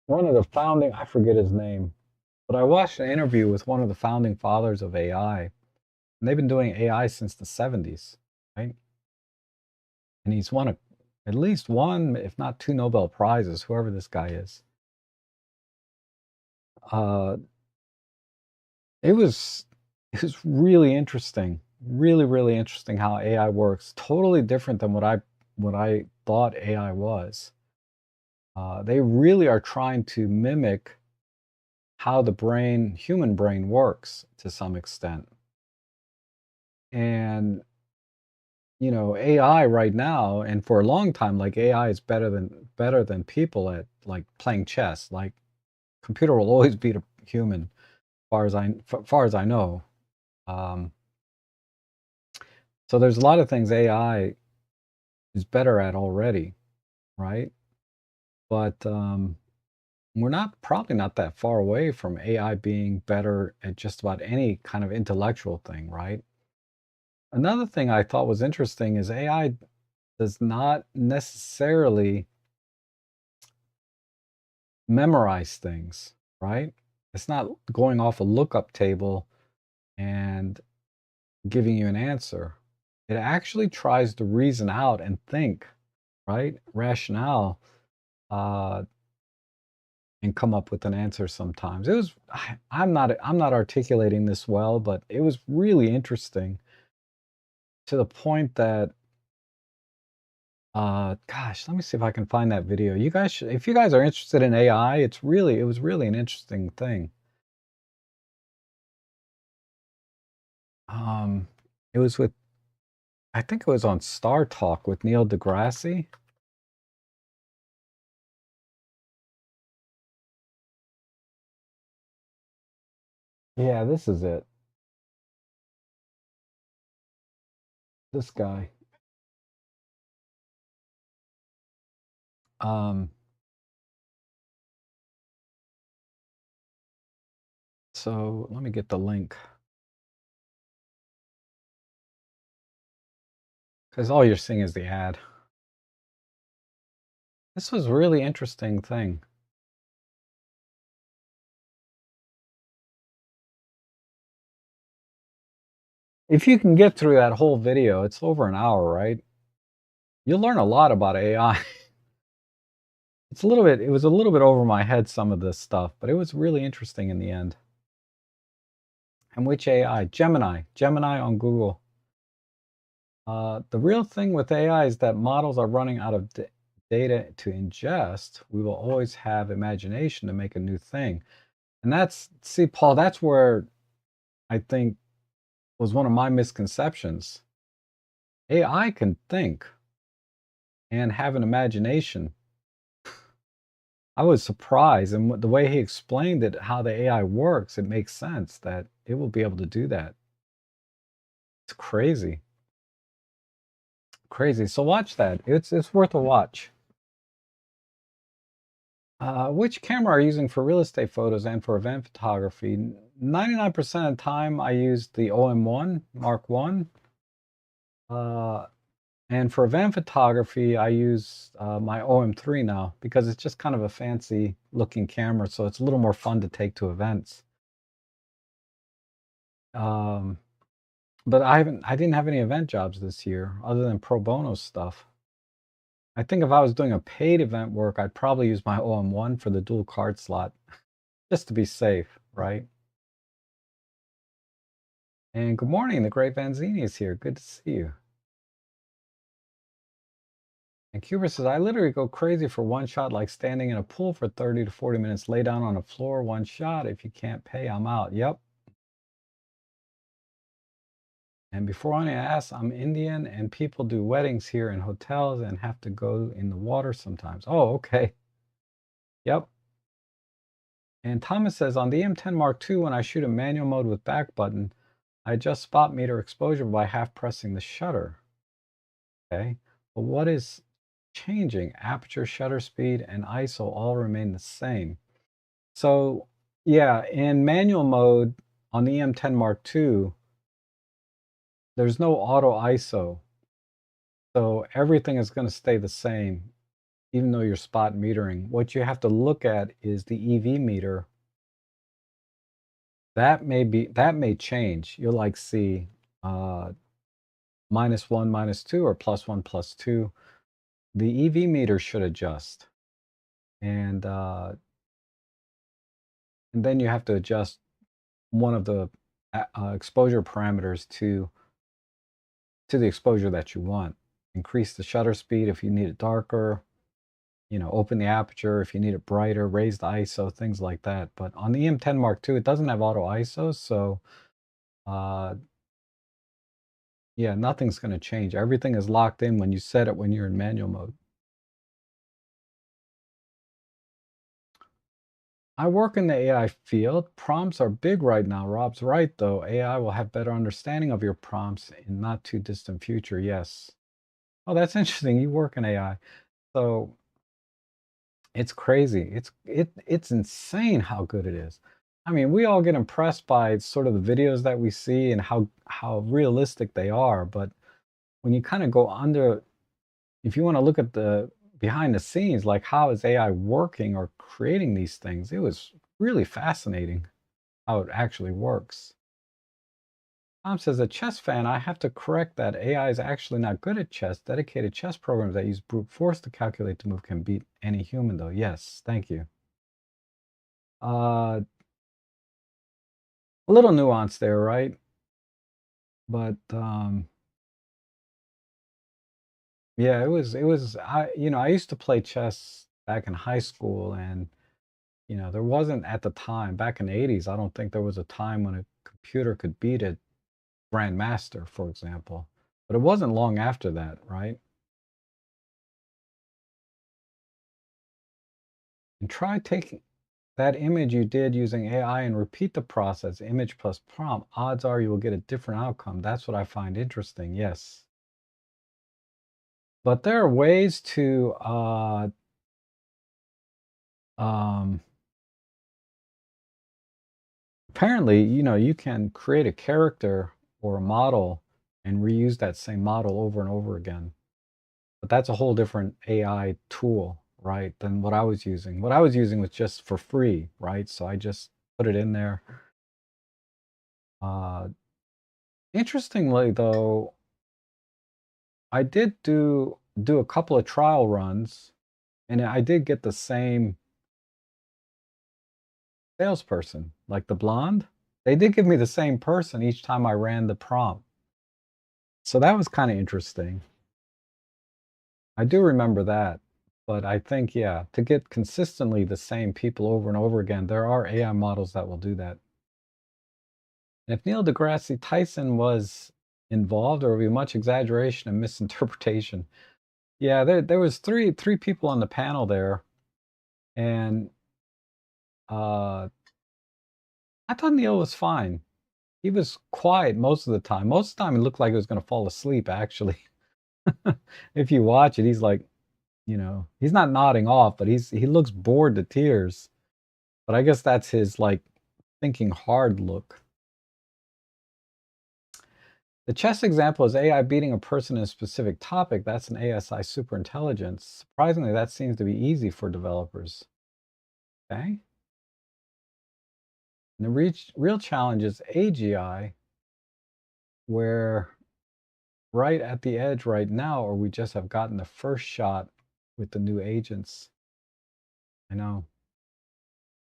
One of the founding, I forget his name, but I watched an interview with one of the founding fathers of AI, and they've been doing AI since the 70s, right? And he's won at least one, if not two Nobel Prizes, whoever this guy is. Uh, it was it was really interesting, really, really interesting how AI works. Totally different than what I thought AI was. They really are trying to mimic how the human brain works to some extent. And AI right now, and for a long time, like AI is better than people at like playing chess. Like computer will always beat a human, far as I know. Um, so there's a lot of things AI is better at already, right? But we're not probably not that far away from AI being better at just about any kind of intellectual thing, right? Another thing I thought was interesting is AI does not necessarily memorize things, right? It's not going off a lookup table and giving you an answer. It actually tries to reason out and think, right? Rationale, uh, and come up with an answer sometimes. I'm not articulating this well, but it was really interesting to the point that gosh, let me see if I can find that video. You guys should, if you guys are interested in AI, it was really an interesting thing. Um, it was with I think it was on Star Talk with Neil deGrasse. Yeah, this is it. This guy. Um, so let me get the link because all you're seeing is the ad. This was a really interesting thing. If you can get through that whole video, it's over an hour, right? You'll learn a lot about AI. It was a little bit over my head, some of this stuff, but it was really interesting in the end. And which AI? Gemini on Google. The real thing with AI is that models are running out of data to ingest. We will always have imagination to make a new thing. And see, Paul, that's where I think was one of my misconceptions. AI can think and have an imagination. I was surprised, and the way he explained it, how the AI works, it makes sense that it will be able to do that. It's crazy, crazy. So watch that. It's worth a watch. Which camera are you using for real estate photos and for event photography? 99% of the time, I use the OM1 Mark One. And for event photography, I use my OM3 now because it's just kind of a fancy looking camera, so it's a little more fun to take to events. Um, but I didn't have any event jobs this year other than pro bono stuff. I think if I was doing a paid event work, I'd probably use my OM1 for the dual card slot, just to be safe, right? And good morning, the great Vanzini is here. Good to see you. And Cuber says, I literally go crazy for one shot, like standing in a pool for 30 to 40 minutes, lay down on the floor, one shot. If you can't pay, I'm out. Yep. And before anyone asks, I'm Indian and people do weddings here in hotels and have to go in the water sometimes. Oh, okay. Yep. And Thomas says, on the M10 Mark II, when I shoot in manual mode with back button, I adjust spot meter exposure by half pressing the shutter. Okay. But what is changing? Aperture, shutter speed, and ISO all remain the same. So yeah, in manual mode on the M10 Mark II, there's no auto ISO. So everything is going to stay the same, even though you're spot metering. What you have to look at is the EV meter. That may change. You'll like see -1, -2, or +1, +2. The EV meter should adjust. And and then you have to adjust one of the exposure parameters to the exposure that you want. Increase the shutter speed if you need it darker, open the aperture if you need it brighter, raise the ISO, things like that. But on the M10 Mark II, it doesn't have auto ISO, so uh, yeah, nothing's going to change. Everything is locked in when you set it when you're in manual mode. I work in the AI field. Prompts are big right now. Rob's right, though. AI will have better understanding of your prompts in not too distant future. Yes. Oh, that's interesting. You work in AI. So it's crazy. It's insane how good it is. I mean, we all get impressed by sort of the videos that we see and how realistic they are, but when you kind of go under, if you want to look at the behind the scenes, like how is AI working or creating these things, it was really fascinating how it actually works. Tom says, a chess fan, I have to correct that. AI is actually not good at chess. Dedicated chess programs that use brute force to calculate the move can beat any human, though. Yes, thank you. A little nuance there, right? But yeah, I used to play chess back in high school, and there wasn't at the time, back in the 80s, I don't think there was a time when a computer could beat a grandmaster, for example. But it wasn't long after that, right? And try taking that image you did using AI and repeat the process, image plus prompt. Odds are you will get a different outcome. That's what I find interesting. Yes. But there are ways to um, apparently, you can create a character or a model and reuse that same model over and over again. But that's a whole different AI tool, right, than what I was using. What I was using was just for free, right? So I just put it in there. Uh, Interestingly, though, I did do a couple of trial runs, and I did get the same salesperson, like the blonde. They did give me the same person each time I ran the prompt. So that was kind of interesting. I do remember that. But I think, yeah, to get consistently the same people over and over again, there are AI models that will do that. And if Neil deGrasse Tyson was involved, there would be much exaggeration and misinterpretation. Yeah, there was three people on the panel there, and uh, I thought Neil was fine. He was quiet most of the time. Most of the time, it looked like he was going to fall asleep. Actually, if you watch it, he's like, he's not nodding off, but he looks bored to tears. But I guess that's his like thinking hard look. The chess example is AI beating a person in a specific topic. That's an ASI superintelligence. Surprisingly, that seems to be easy for developers. Okay. And the real challenge is AGI, where right at the edge right now, or we just have gotten the first shot with the new agents. I know.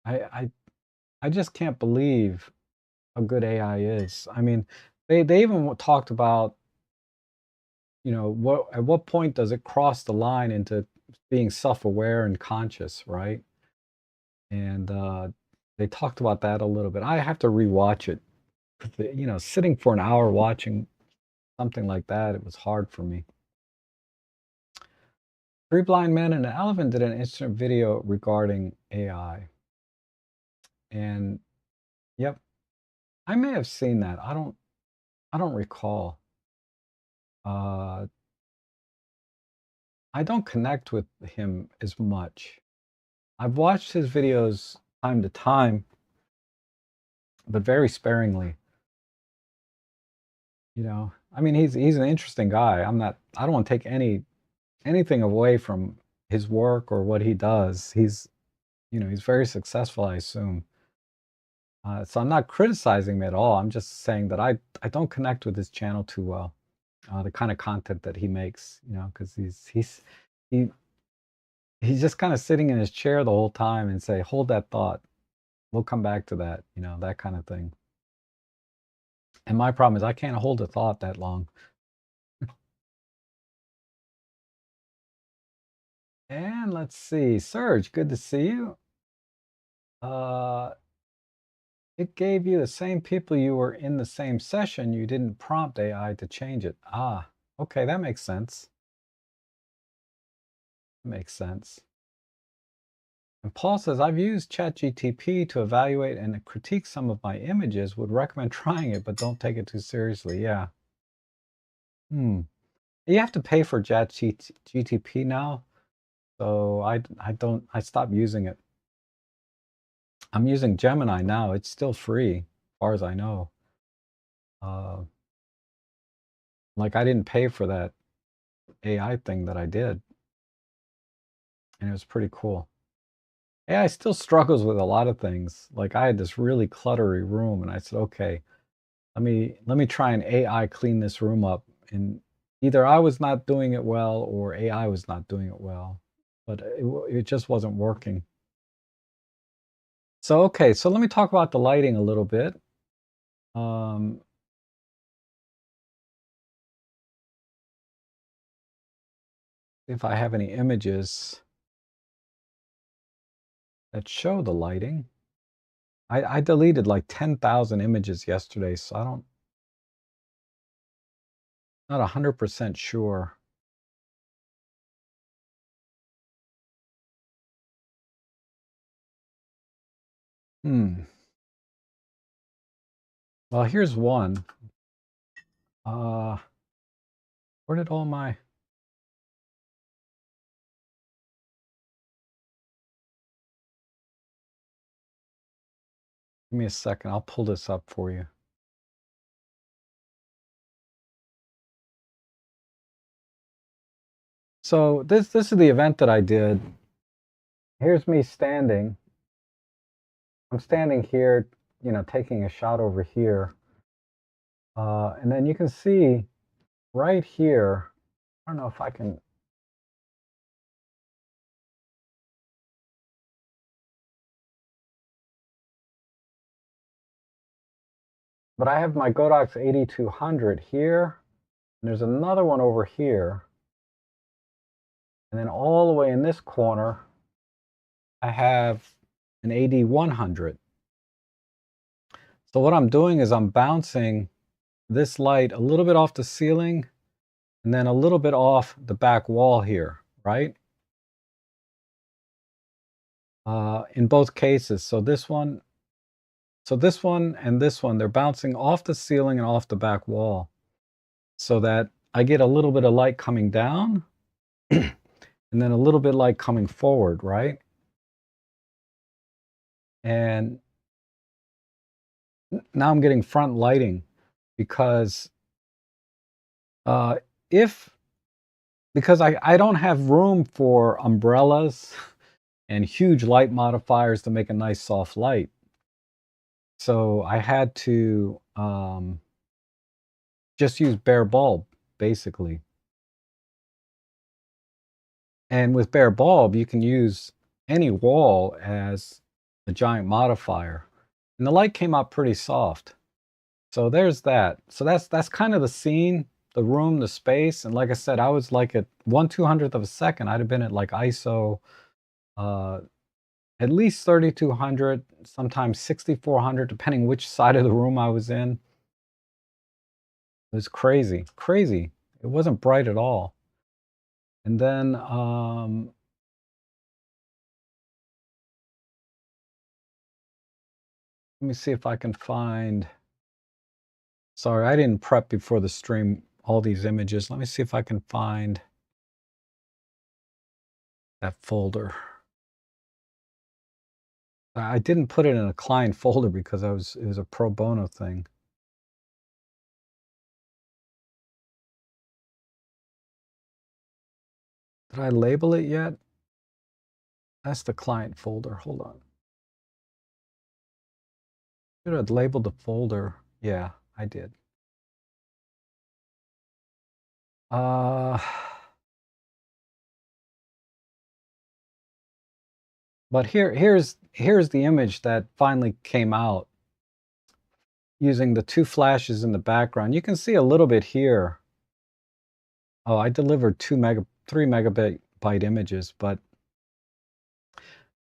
I I, I just can't believe how good AI is. I mean, they even talked about, at what point does it cross the line into being self-aware and conscious, right? And they talked about that a little bit. I have to rewatch it. Sitting for an hour watching something like that, it was hard for me. Three blind men and an elephant did an instant video regarding AI. And yep, I may have seen that. I don't recall. Uh, I don't connect with him as much. I've watched his videos time to time, but very sparingly. I mean, he's an interesting guy. I don't want to take anything away from his work or what he does. He's very successful, I assume. So I'm not criticizing him at all. I'm just saying that I don't connect with his channel too well. The kind of content that he makes, because he he's just kind of sitting in his chair the whole time and say, "Hold that thought. We'll come back to that." That kind of thing. And my problem is I can't hold a thought that long. And let's see, Serge, good to see you. Uh, it gave you the same people you were in the same session. You didn't prompt AI to change it. Ah, okay, that makes sense. Makes sense. And Paul says, I've used ChatGTP to evaluate and critique some of my images. Would recommend trying it, but don't take it too seriously. Yeah. Hmm. You have to pay for ChatGTP now, so I stopped using it. I'm using Gemini now. It's still free, as far as I know. Uh, like I didn't pay for that AI thing that I did, and it was pretty cool. AI still struggles with a lot of things. Like I had this really cluttery room, and I said, okay, Let me try and AI clean this room up. And either I was not doing it well or AI was not doing it well, but it just wasn't working. So okay, so let me talk about the lighting a little bit. Um, if I have any images that show the lighting. I deleted like 10,000 images yesterday, so I don't not 100% sure. Hmm. Well, here's one. Uh, where did all my... Give me a second. I'll pull this up for you. So this is the event that I did. Here's me standing. I'm standing here, taking a shot over here. And then you can see right here, I don't know if I can... But I have my Godox 8200 here, and there's another one over here. And then all the way in this corner, I have an AD100. So what I'm doing is I'm bouncing this light a little bit off the ceiling and then a little bit off the back wall here, right? In both cases. So this one and this one, they're bouncing off the ceiling and off the back wall so that I get a little bit of light coming down and then a little bit of light coming forward, right? And now I'm getting front lighting because uh, if because I don't have room for umbrellas and huge light modifiers to make a nice soft light. So I had to just use bare bulb, basically. And with bare bulb, you can use any wall as a giant modifier. And the light came out pretty soft. So there's that. So that's kind of the scene, the room, the space. And like I said, I was like at 1/200th of a second. I'd have been at like ISO uh, at least 3200, sometimes 6400, depending which side of the room I was in. It was crazy, crazy. It wasn't bright at all. And then let me see if I can find... Sorry, I didn't prep before the stream all these images. Let me see if I can find that folder. I didn't put it in a client folder because it was a pro bono thing. Did I label it yet? That's the client folder. Hold on. Should have labeled the folder. Yeah, I did. But here's the image that finally came out using the two flashes in the background. You can see a little bit here. Oh, I delivered 3 megabyte images, but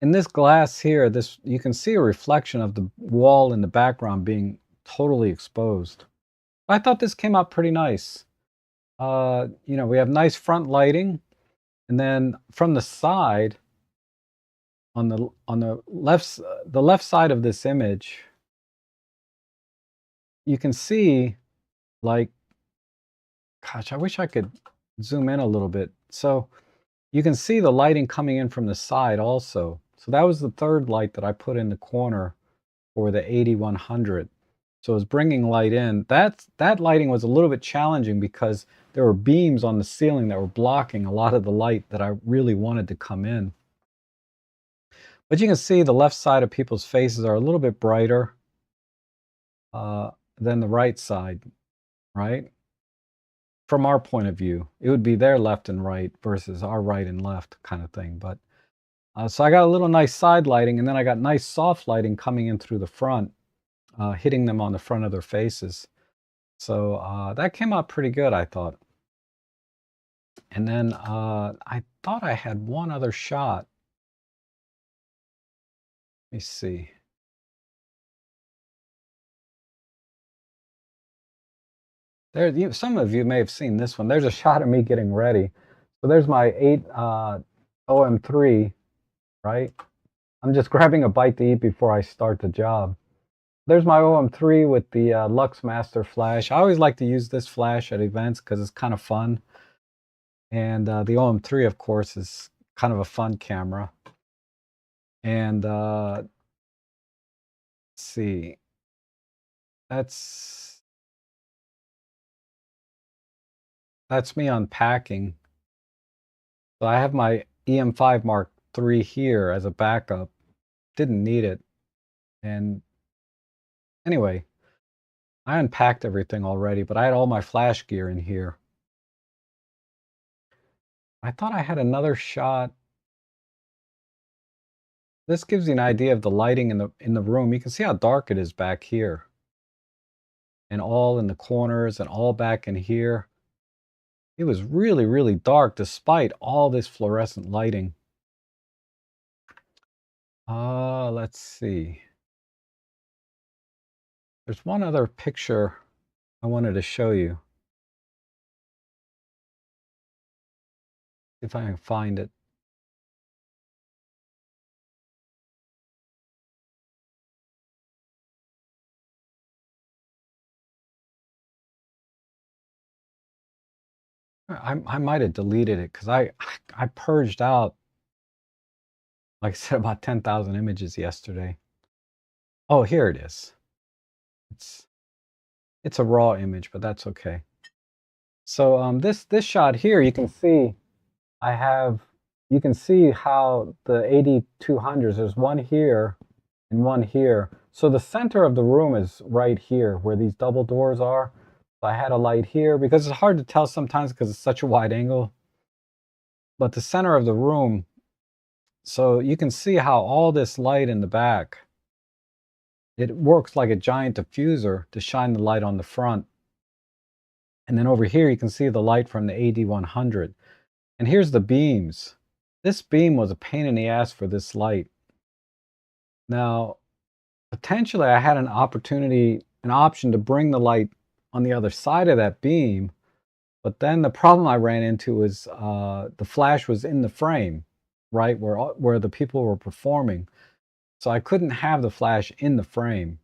in this glass here, you can see a reflection of the wall in the background being totally exposed. I thought this came out pretty nice. We have nice front lighting, and then from the side, on the left side of this image, you can see, like, gosh, I wish I could zoom in a little bit. So you can see the lighting coming in from the side also. So that was the third light that I put in the corner for the 8100. So it's bringing light in. That lighting was a little bit challenging because there were beams on the ceiling that were blocking a lot of the light that I really wanted to come in. But you can see the left side of people's faces are a little bit brighter. than the right side, right? From our point of view, it would be their left and right versus our right and left kind of thing. But so I got a little nice side lighting, and then I got nice soft lighting coming in through the front, hitting them on the front of their faces. So that came out pretty good, I thought. And then I thought I had one other shot. Let me see. There, some of you may have seen this one. There's a shot of me getting ready. So there's my 8 OM3, right? I'm just grabbing a bite to eat before I start the job. There's my OM3 with the Lux Master flash. I always like to use this flash at events because it's kind of fun. And the OM3, of course, is kind of a fun camera. And let's see, that's me unpacking. So I have my EM5 Mark III here as a backup. Didn't need it. And anyway, I unpacked everything already, but I had all my flash gear in here. I thought I had another shot. This gives you an idea of the lighting in the room. You can see how dark it is back here. And all in the corners and all back in here. It was really, really dark despite all this fluorescent lighting. Let's see. There's one other picture I wanted to show you. If I can find it. I might have deleted it because I purged out, like I said, about 10,000 images yesterday. Oh, here it is. It's a raw image, but that's okay. So this shot here, you can see I have, you can see how the 8200s, there's one here and one here. So the center of the room is right here where these double doors are. So I had a light here because it's hard to tell sometimes because it's such a wide angle. But the center of the room, so you can see how all this light in the back, it works like a giant diffuser to shine the light on the front. And then over here, you can see the light from the AD100. And here's the beams. This beam was a pain in the ass for this light. Now, potentially I had an option to bring the light on the other side of that beam, but then the problem I ran into was the flash was in the frame, right, where the people were performing. So I couldn't have the flash in the frame.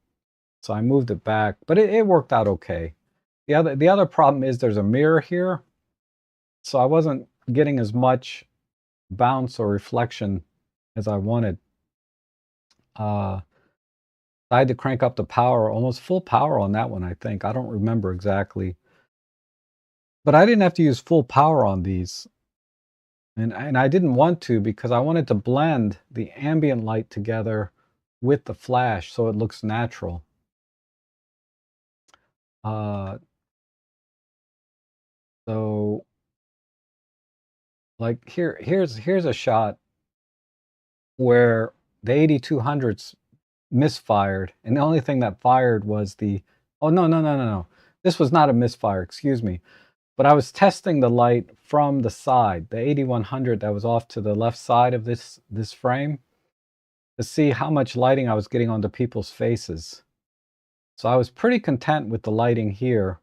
So I moved it back, but it worked out okay. The other problem is there's a mirror here, so I wasn't getting as much bounce or reflection as I wanted. I had to crank up the power, almost full power on that one, I think. I don't remember exactly. But I didn't have to use full power on these. And I didn't want to because I wanted to blend the ambient light together with the flash so it looks natural. So like here's a shot where the 8200s misfired, and the only thing that fired was the, oh no. This was not a misfire, excuse me. But I was testing the light from the side, the 8100 that was off to the left side of this frame, to see how much lighting I was getting onto people's faces. So I was pretty content with the lighting here.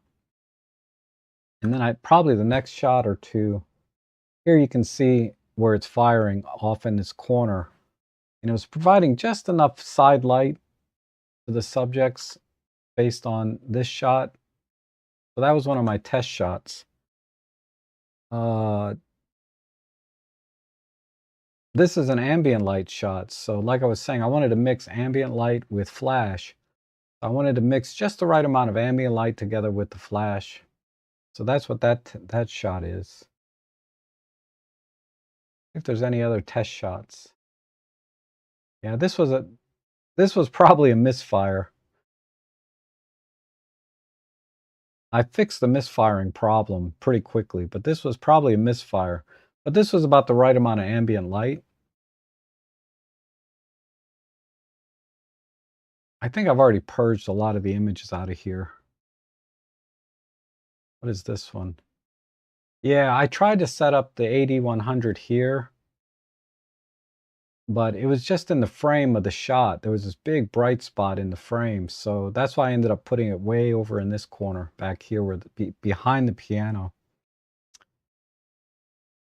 And then probably the next shot or two, here you can see where it's firing off in this corner. And it was providing just enough side light to the subjects based on this shot. So that was one of my test shots. This is an ambient light shot. So like I was saying, I wanted to mix ambient light with flash. I wanted to mix just the right amount of ambient light together with the flash. So that's what that shot is. If there's any other test shots. Yeah, this was probably a misfire. I fixed the misfiring problem pretty quickly, but this was probably a misfire. But this was about the right amount of ambient light. I think I've already purged a lot of the images out of here. What is this one? Yeah, I tried to set up the 80-100 here, but it was just in the frame of the shot. There was this big bright spot in the frame, so that's why I ended up putting it way over in this corner back here where behind the piano.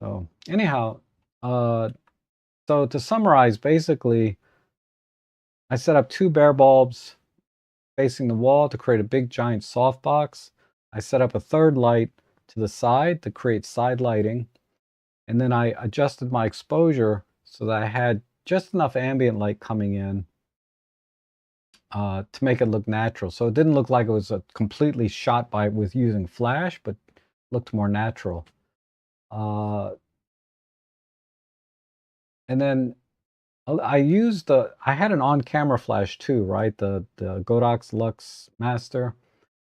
So anyhow, so to summarize, basically, I set up 2 bare bulbs facing the wall to create a big giant softbox. I set up a third light to the side to create side lighting, and then I adjusted my exposure so that I had just enough ambient light coming in to make it look natural. So it didn't look like it was a completely shot with using flash, but looked more natural. And then I had an on-camera flash too, right? The Godox Lux Master.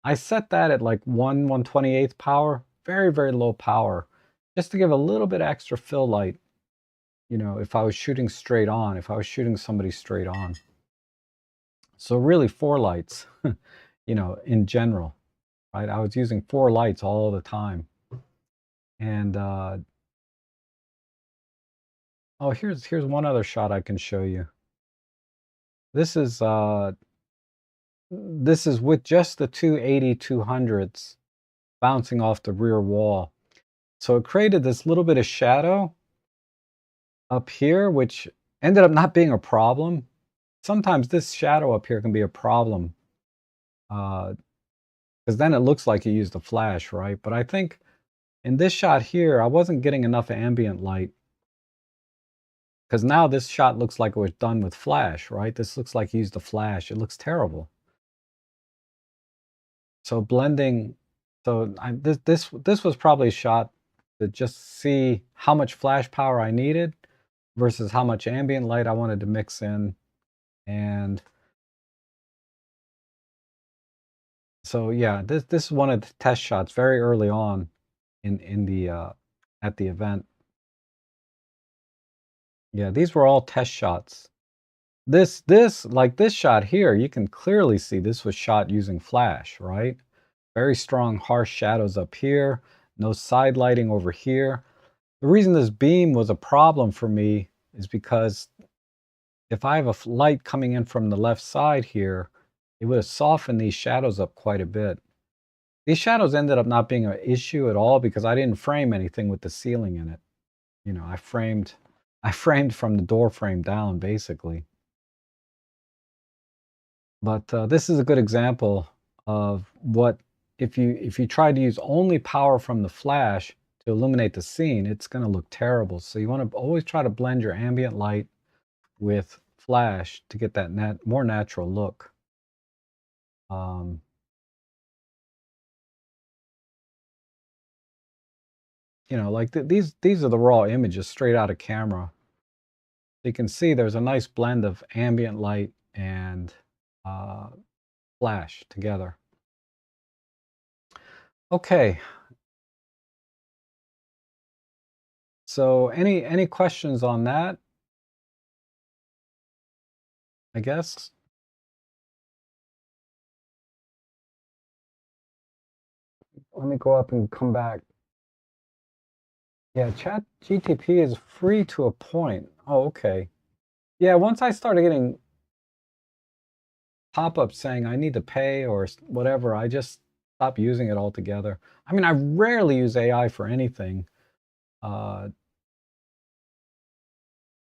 I set that at like 1/128th power, very, very low power, just to give a little bit extra fill light, you know, if I was shooting straight on, if I was shooting somebody straight on. So really 4 lights, you know, in general, right? I was using 4 lights all the time. And oh, here's one other shot I can show you. This is with just the 280-200s bouncing off the rear wall. So it created this little bit of shadow up here, which ended up not being a problem. Sometimes this shadow up here can be a problem because then it looks like you used a flash, right? But I think in this shot here, I wasn't getting enough ambient light because now this shot looks like it was done with flash, right? This looks like you used a flash. It looks terrible. So blending, so this was probably a shot to just see how much flash power I needed versus how much ambient light I wanted to mix in. And so yeah, this is one of the test shots very early on in the at the event. Yeah, these were all test shots. This like this shot here, you can clearly see this was shot using flash, right? Very strong harsh shadows up here, no side lighting over here. The reason this beam was a problem for me is because if I have a light coming in from the left side here, it would have softened these shadows up quite a bit. These shadows ended up not being an issue at all because I didn't frame anything with the ceiling in it. You know, I framed from the door frame down basically. But this is a good example of what if you try to use only power from the flash to illuminate the scene, it's going to look terrible. So you want to always try to blend your ambient light with flash to get that more natural look. Um, you know, like these are the raw images straight out of camera. You can see there's a nice blend of ambient light and uh, flash together. Okay, so any questions on that? I guess. Let me go up and come back. Yeah, Chat GTP is free to a point. Oh, okay. Yeah, once I started getting pop-ups saying I need to pay or whatever, I just stopped using it altogether. I mean, I rarely use AI for anything, uh,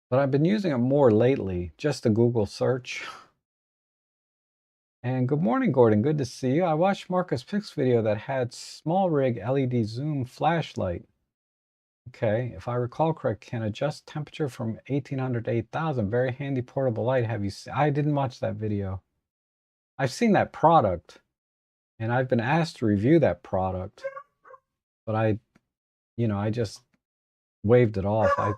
but I've been using it more lately, just to Google search. And good morning, Gordon. Good to see you. I watched Marcus Pick's video that had small rig LED zoom flashlight. Okay, if I recall correct, can adjust temperature from 1800 to 8000. Very handy portable light. Have you seen? I didn't watch that video. I've seen that product, and I've been asked to review that product, but I just waved it off. I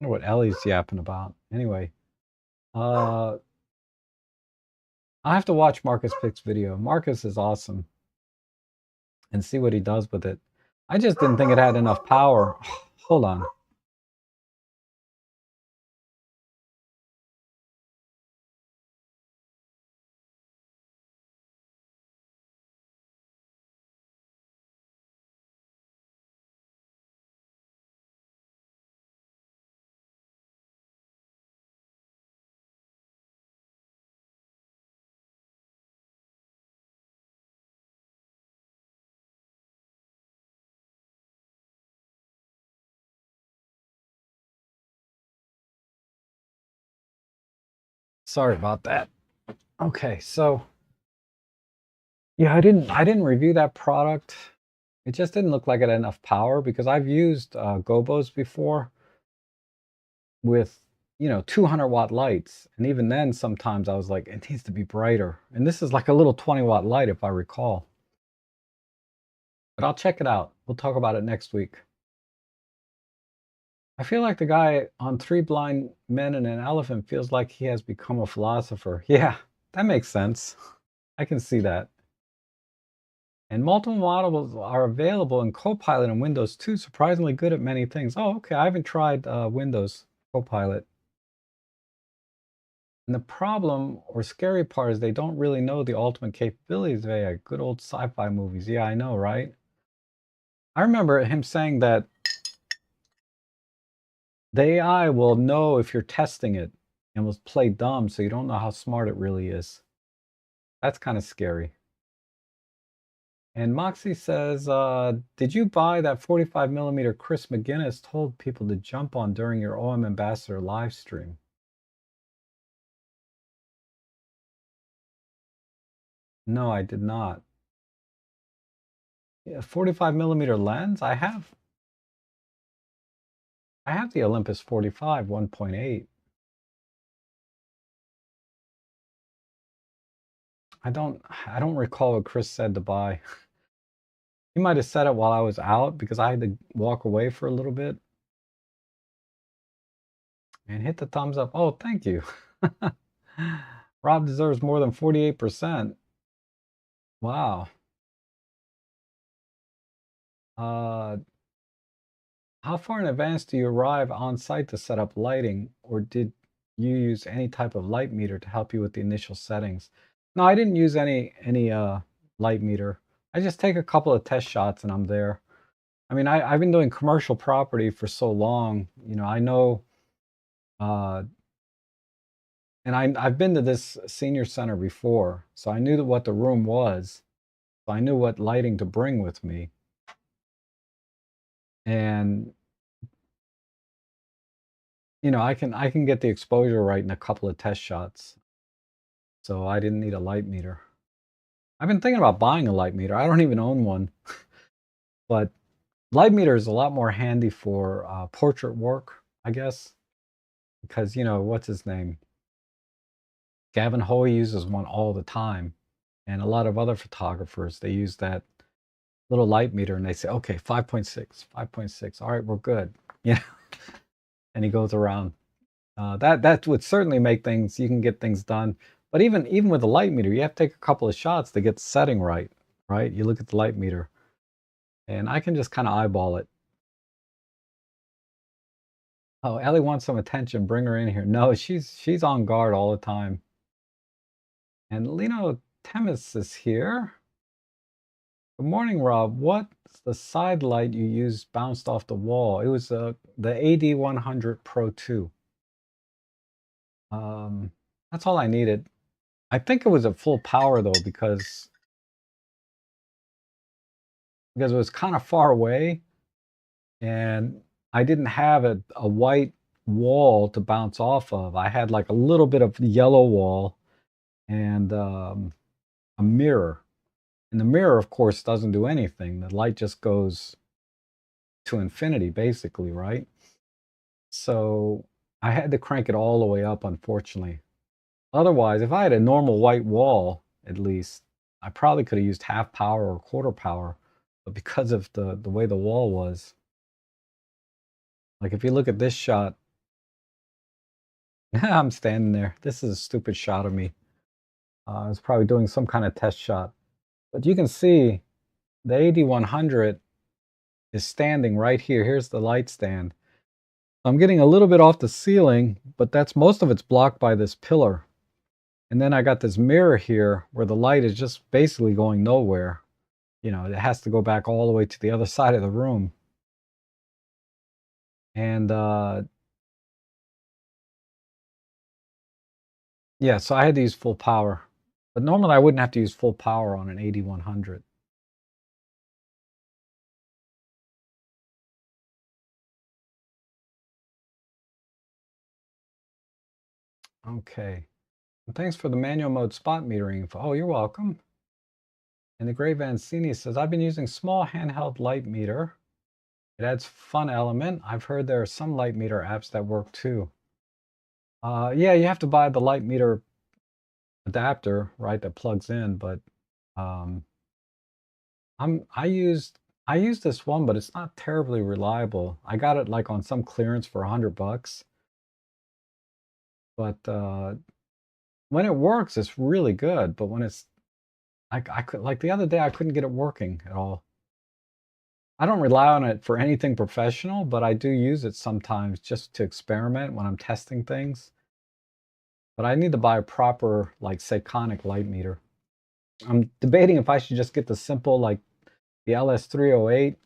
wonder what Ellie's yapping about. Anyway, uh, I have to watch Marcus Pick's video. Marcus is awesome and see what he does with it. I just didn't think it had enough power. Hold on. Sorry about that. Okay, so yeah, I didn't review that product. It just didn't look like it had enough power because I've used gobos before with 200-watt lights, and even then sometimes I was like, it needs to be brighter. And this is like a little 20-watt light if I recall. But I'll check it out. We'll talk about it next week. I feel like the guy on Three Blind Men and an Elephant feels like he has become a philosopher. Yeah, that makes sense. I can see that. And multiple models are available in Copilot and Windows too. Surprisingly good at many things. Oh, okay. I haven't tried Windows Copilot. And the problem or scary part is they don't really know the ultimate capabilities of AI. Good old sci-fi movies. Yeah, I know, right? I remember him saying that the AI will know if you're testing it and will play dumb, so you don't know how smart it really is. That's kind of scary. And Moxie says, did you buy that 45 millimeter Chris McGinnis told people to jump on during your OM Ambassador live stream? No, I did not. Yeah, 45 millimeter lens? I have the Olympus 45 1.8. I don't recall what Chris said to buy. He might have said it while I was out because I had to walk away for a little bit. And hit the thumbs up. Oh, thank you. Rob deserves more than 48%. Wow. Uh, how far in advance do you arrive on site to set up lighting, or did you use any type of light meter to help you with the initial settings? No, I didn't use any light meter. I just take a couple of test shots and I'm there. I mean, I've been doing commercial property for so long. I know, uh, and I've been to this senior center before, so I knew what the room was. So I knew what lighting to bring with me. And I can get the exposure right in a couple of test shots. So I didn't need a light meter. I've been thinking about buying a light meter. I don't even own one, but light meter is a lot more handy for portrait work, I guess, because what's his name? Gavin Hoey uses one all the time, and a lot of other photographers, they use that little light meter and they say, okay, 5.6, 5.6. All right, we're good. Yeah. And he goes around. That would certainly make things, you can get things done. But even with a light meter, you have to take a couple of shots to get the setting right, right? You look at the light meter, and I can just kind of eyeball it. Oh, Ellie wants some attention. Bring her in here. No, she's on guard all the time. And Lino Temis is here. Good morning, Rob. What's the side light you used bounced off the wall? It was the AD100 Pro 2. That's all I needed. I think it was at full power though because it was kind of far away and I didn't have a white wall to bounce off of. I had like a little bit of yellow wall and a mirror. And the mirror, of course, doesn't do anything. The light just goes to infinity, basically, right? So I had to crank it all the way up, unfortunately. Otherwise, if I had a normal white wall, at least, I probably could have used half power or quarter power. But because of the way the wall was, like if you look at this shot, I'm standing there. This is a stupid shot of me. I was probably doing some kind of test shot. But you can see the 8100 is standing right here. Here's the light stand. I'm getting a little bit off the ceiling, but that's most of it's blocked by this pillar. And then I got this mirror here where the light is just basically going nowhere. You know, it has to go back all the way to the other side of the room. And yeah, so I had to use full power. But normally I wouldn't have to use full power on an 8100. Okay. And thanks for the manual mode spot metering info. Oh, you're welcome. And the Gray Vancini says, I've been using small handheld light meter. It adds fun element. I've heard there are some light meter apps that work too. Yeah, you have to buy the light meter adapter, right, that plugs in, but um, I used this one, but it's not terribly reliable. I got it like on some clearance for $100, but when it works, it's really good. But when it's I could like the other day, I couldn't get it working at all. I don't rely on it for anything professional, but I do use it sometimes just to experiment when I'm testing things. But I need to buy a proper like Seiconic light meter. I'm debating if I should just get the simple like the LS308,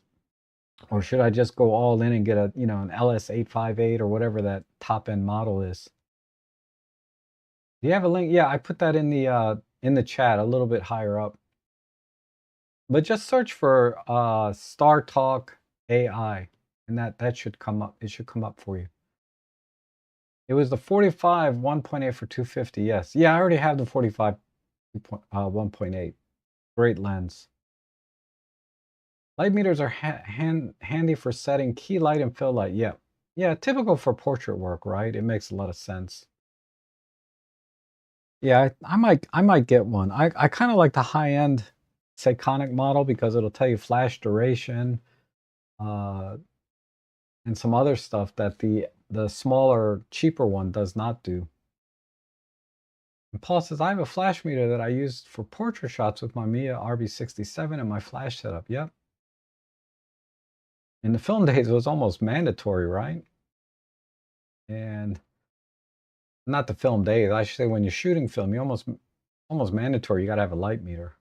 or should I just go all in and get a, an LS858 or whatever that top end model is. Do you have a link? Yeah, I put that in the chat a little bit higher up. But just search for Star Talk AI, and that should come up. It should come up for you. It was the 45 1.8 for 250. Yes. Yeah, I already have the 45 1.8. Great lens. Light meters are handy for setting key light and fill light. Yeah. Yeah, typical for portrait work, right? It makes a lot of sense. Yeah, I might get one. I kind of like the high-end Seiconic model because it'll tell you flash duration, uh, and some other stuff that the smaller, cheaper one does not do. And Paul says, I have a flash meter that I used for portrait shots with my Mia RB67 and my flash setup. Yep. In the film days, it was almost mandatory, right? And not the film days, I should say when you're shooting film, you almost mandatory, you got to have a light meter.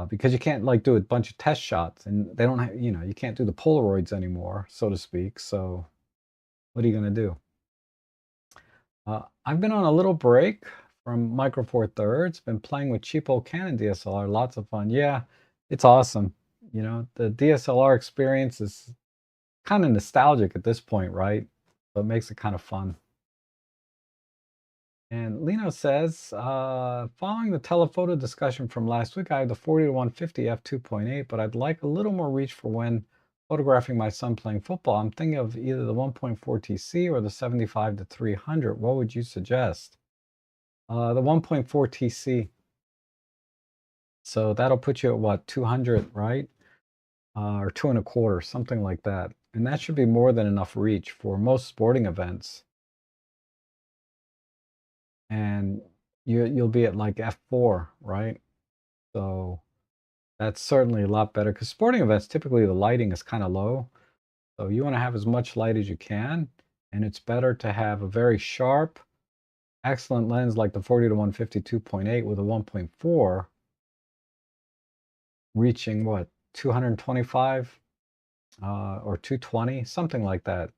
Because you can't like do a bunch of test shots, and they don't have, you can't do the Polaroids anymore, so to speak. So what are you going to do? I've been on a little break from Micro Four Thirds. Been playing with cheap old Canon DSLR. Lots of fun. Yeah, it's awesome. The DSLR experience is kind of nostalgic at this point, right? So it makes it kind of fun. And Lino says, following the telephoto discussion from last week, I have the 40 to 150 f2.8, but I'd like a little more reach for when photographing my son playing football. I'm thinking of either the 1.4 TC or the 75 to 300. What would you suggest? The 1.4 TC. So that'll put you at what, 200, right? Or 2.25, something like that. And that should be more than enough reach for most sporting events. And you'll be at like f4, right? So that's certainly a lot better because sporting events, typically the lighting is kind of low. So you want to have as much light as you can. And it's better to have a very sharp, excellent lens like the 40 to 150 2.8 with a 1.4 reaching what, 225 or 220, something like that,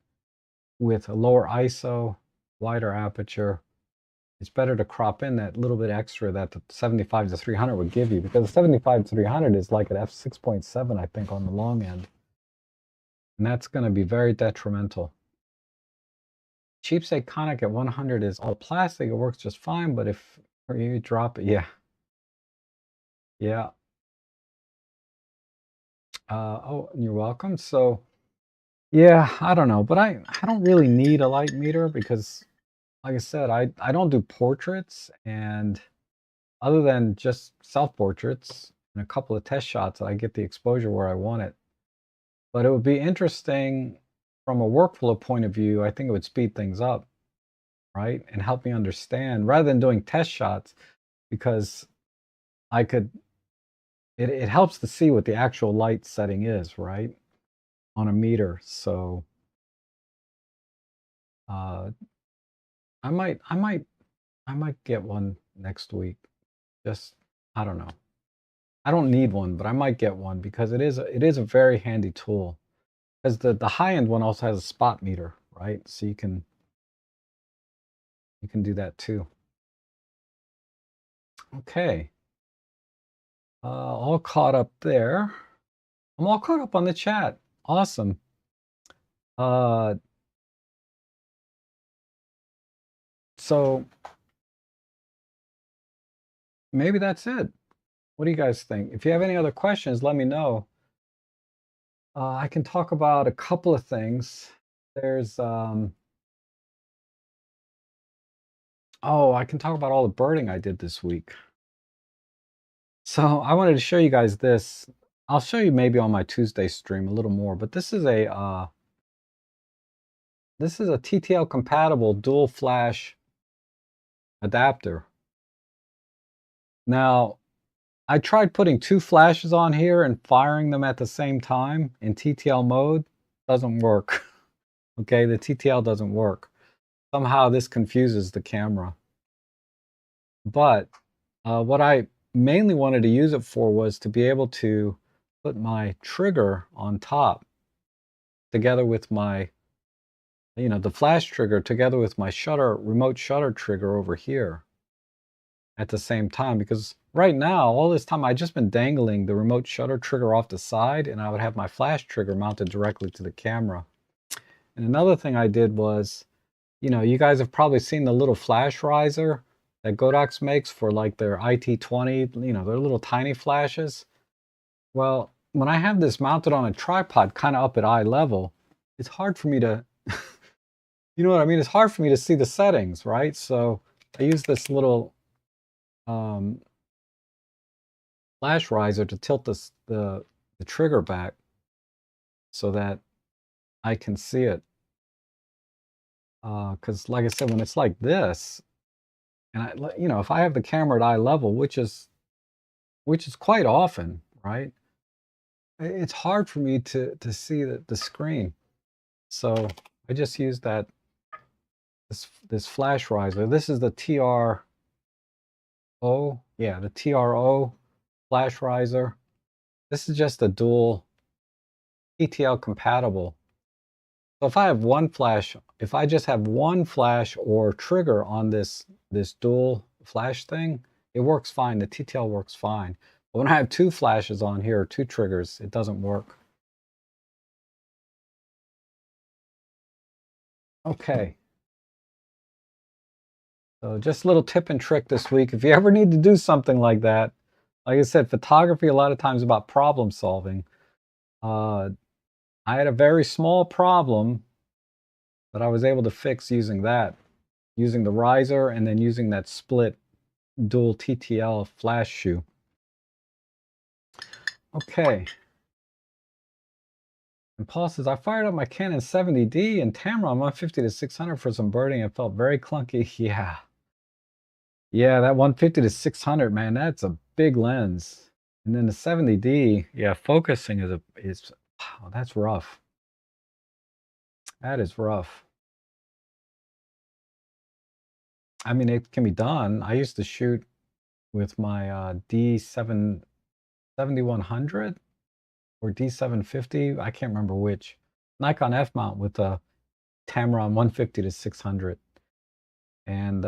with a lower ISO, wider aperture. It's better to crop in that little bit extra that the 75 to 300 would give you, because the 75 to 300 is like an f6.7, I think, on the long end. And that's going to be very detrimental. Cheap Seiconic at 100 is all plastic. It works just fine, but if you drop it, yeah. Yeah. Oh, you're welcome. So, yeah, I don't know, but I don't really need a light meter because, like I said, I don't do portraits, and other than just self-portraits and a couple of test shots, I get the exposure where I want it. But it would be interesting from a workflow point of view. I think it would speed things up right? And help me understand rather than doing test shots, because I could, it helps to see what the actual light setting is, right? On a meter. So uh, I might, I might, I might get one next week. Just, I don't know. I don't need one, but I might get one because it is a very handy tool. Because the high end one also has a spot meter, right? So you can do that too. Okay, all caught up there. I'm all caught up on the chat. Awesome. Uh, so maybe that's it. What do you guys think? If you have any other questions, let me know. I can talk about a couple of things. There's oh, I can talk about all the birding I did this week. So I wanted to show you guys this. I'll show you maybe on my Tuesday stream a little more, but this is a TTL compatible dual flash adapter. Now, I tried putting two flashes on here and firing them at the same time in TTL mode. Doesn't work. Okay, the TTL doesn't work. Somehow this confuses the camera. But what I mainly wanted to use it for was to be able to put my trigger on top together with my, the flash trigger together with my remote shutter trigger over here at the same time. Because right now, all this time, I've just been dangling the remote shutter trigger off the side, and I would have my flash trigger mounted directly to the camera. And another thing I did was, you guys have probably seen the little flash riser that Godox makes for like their IT20, their little tiny flashes. Well, when I have this mounted on a tripod kind of up at eye level, it's hard for me to, you know what I mean? It's hard for me to see the settings, right? So I use this little um, flash riser to tilt the trigger back so that I can see it. Because like I said, when it's like this, and if I have the camera at eye level, which is quite often, right? It's hard for me to see the screen. So I just use this flash riser. This is the TRO, yeah, the TRO flash riser. This is just a dual TTL compatible. So if I have one flash, if I just have one flash or trigger on this dual flash thing, it works fine. The TTL works fine. But when I have two flashes on here, or two triggers, it doesn't work. Okay. So just a little tip and trick this week. If you ever need to do something like that, like I said, photography a lot of times about problem solving. I had a very small problem that I was able to fix using using the riser and then using that split dual TTL flash shoe. Okay. And Paul says, I fired up my Canon 70D and Tamron 150 to 600 for some birding. It felt very clunky. Yeah. Yeah, that 150 to 600, man, that's a big lens. And then the 70D, yeah, focusing wow, that's rough. That is rough. I mean, it can be done. I used to shoot with my D7 7100 or D750. I can't remember which. Nikon F mount with a Tamron 150 to 600. And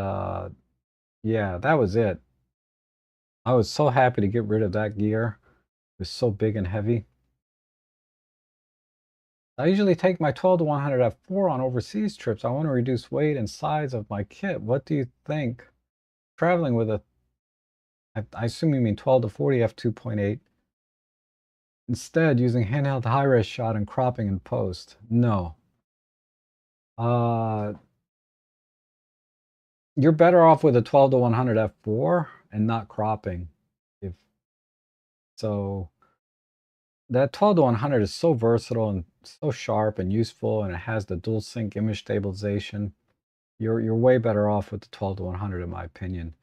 yeah, that was it. I was so happy to get rid of that gear. It was so big and heavy. I usually take my 12 to 100 f4 on overseas trips. I want to reduce weight and size of my kit. What do you think? Traveling with I assume you mean 12 to 40 f2.8. Instead, using handheld high-res shot and cropping in post. No. Uh, you're better off with a 12 to 100 f4 and not cropping. If so, that 12 to 100 is so versatile and so sharp and useful, and it has the dual sync image stabilization. You're way better off with the 12 to 100 in my opinion.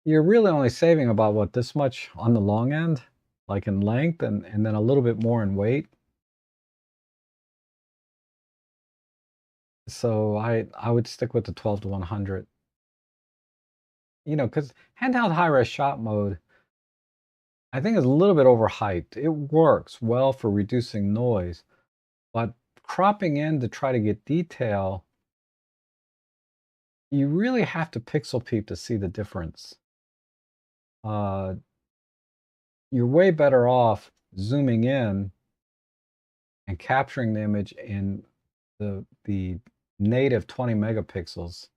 You're really only saving about what, this much on the long end, like in length, and then a little bit more in weight. So I would stick with the 12 to 100. You know, because handheld high-res shot mode, I think, is a little bit overhyped. It works well for reducing noise, but cropping in to try to get detail, you really have to pixel peep to see the difference. Uh, you're way better off zooming in and capturing the image in the native 20 megapixels.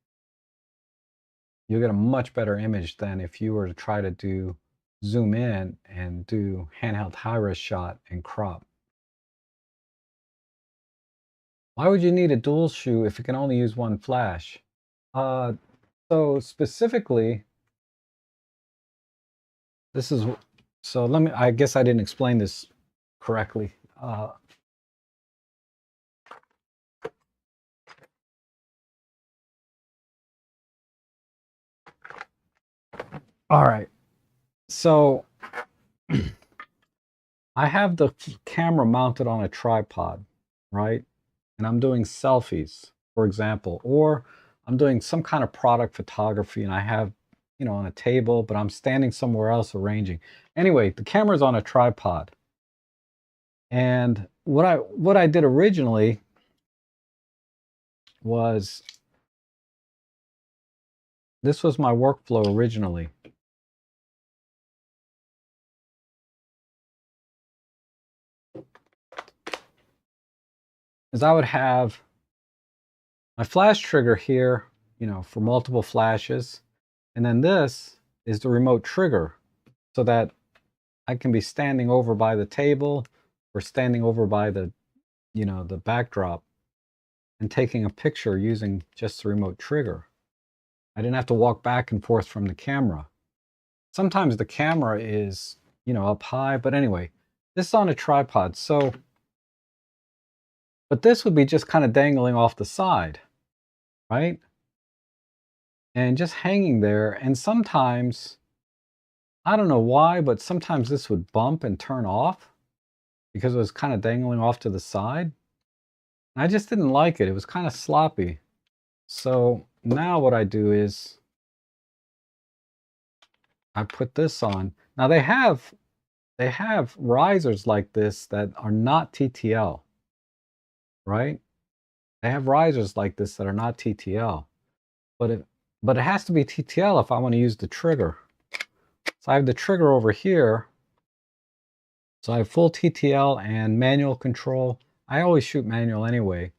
You'll get a much better image than if you were to try to do zoom in and do handheld high-res shot and crop. Why would you need a dual shoe if you can only use one flash? Uh, so specifically, this is, so let me, I guess I didn't explain this correctly. All right. So I have the camera mounted on a tripod, right? And I'm doing selfies, for example, or I'm doing some kind of product photography and I have, you know, on a table, but I'm standing somewhere else arranging. Anyway, the camera's on a tripod. And what I did originally was, this was my workflow originally. Is I would have my flash trigger here, you know, for multiple flashes. And then this is the remote trigger so that I can be standing over by the table or standing over by the, you know, the backdrop and taking a picture using just the remote trigger. I didn't have to walk back and forth from the camera. Sometimes the camera is, you know, up high, but anyway, this is on a tripod. So, but this would be just kind of dangling off the side, right? And just hanging there. And sometimes, I don't know why, but sometimes this would bump and turn off because it was kind of dangling off to the side. And I just didn't like it. It was kind of sloppy. So now what I do is I put this on. Now they have risers like this that are not TTL, right? They have risers like this that are not TTL, but it has to be TTL if I want to use the trigger. So I have the trigger over here. So I have full TTL and manual control. I always shoot manual anyway,